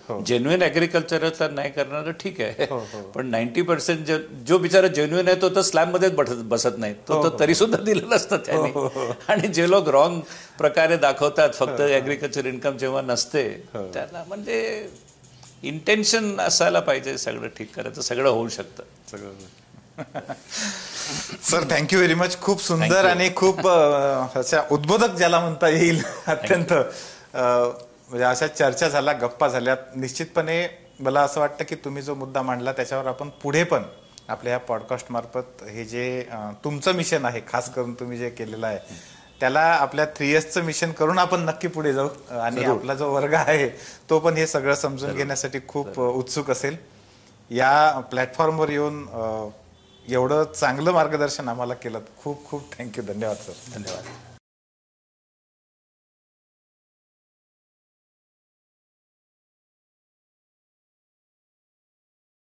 Speaker 2: हो.
Speaker 1: जेन्युइन ऍग्रिकल्चर नाही करणार ठीक आहे.
Speaker 2: हो, हो.
Speaker 1: पण 90% जो बिचारा जेन्युइन आहे तो तर स्लॅब मध्येच बसत नाही. तो तरी सुद्धा दिलेलं असतं त्यांनी. आणि जे लोक रॉंग प्रकारे दाखवतात फक्त ऍग्रिकल्चर इन्कम जेव्हा नसते त्यांना, म्हणजे इंटेन्शन असायला पाहिजे सगळं ठीक करायचं. सगळं होऊ शकतं सगळं.
Speaker 2: Sir thank you very much. खूप सुंदर आणि खूप अशा उद्बोधक ज्याला म्हणता येईल अत्यंत म्हणजे अशा चर्चा झाल्या, गप्पा झाल्यात. निश्चितपणे मला असं वाटतं की तुम्ही जो मुद्दा मांडला त्याच्यावर आपण पुढे पण आपल्या ह्या पॉडकास्ट मार्फत हे जे तुमचं मिशन आहे, खास करून तुम्ही जे केलेलं आहे त्याला आपल्या 3Sचं मिशन करून आपण नक्की पुढे जाऊ. आणि आपला जो वर्ग आहे तो पण हे सगळं समजून घेण्यासाठी खूप उत्सुक असेल. या प्लॅटफॉर्मवर येऊन एवढं चांगलं मार्गदर्शन आम्हाला केलं. खूप खूप थँक्यू. धन्यवाद सर.
Speaker 1: धन्यवाद.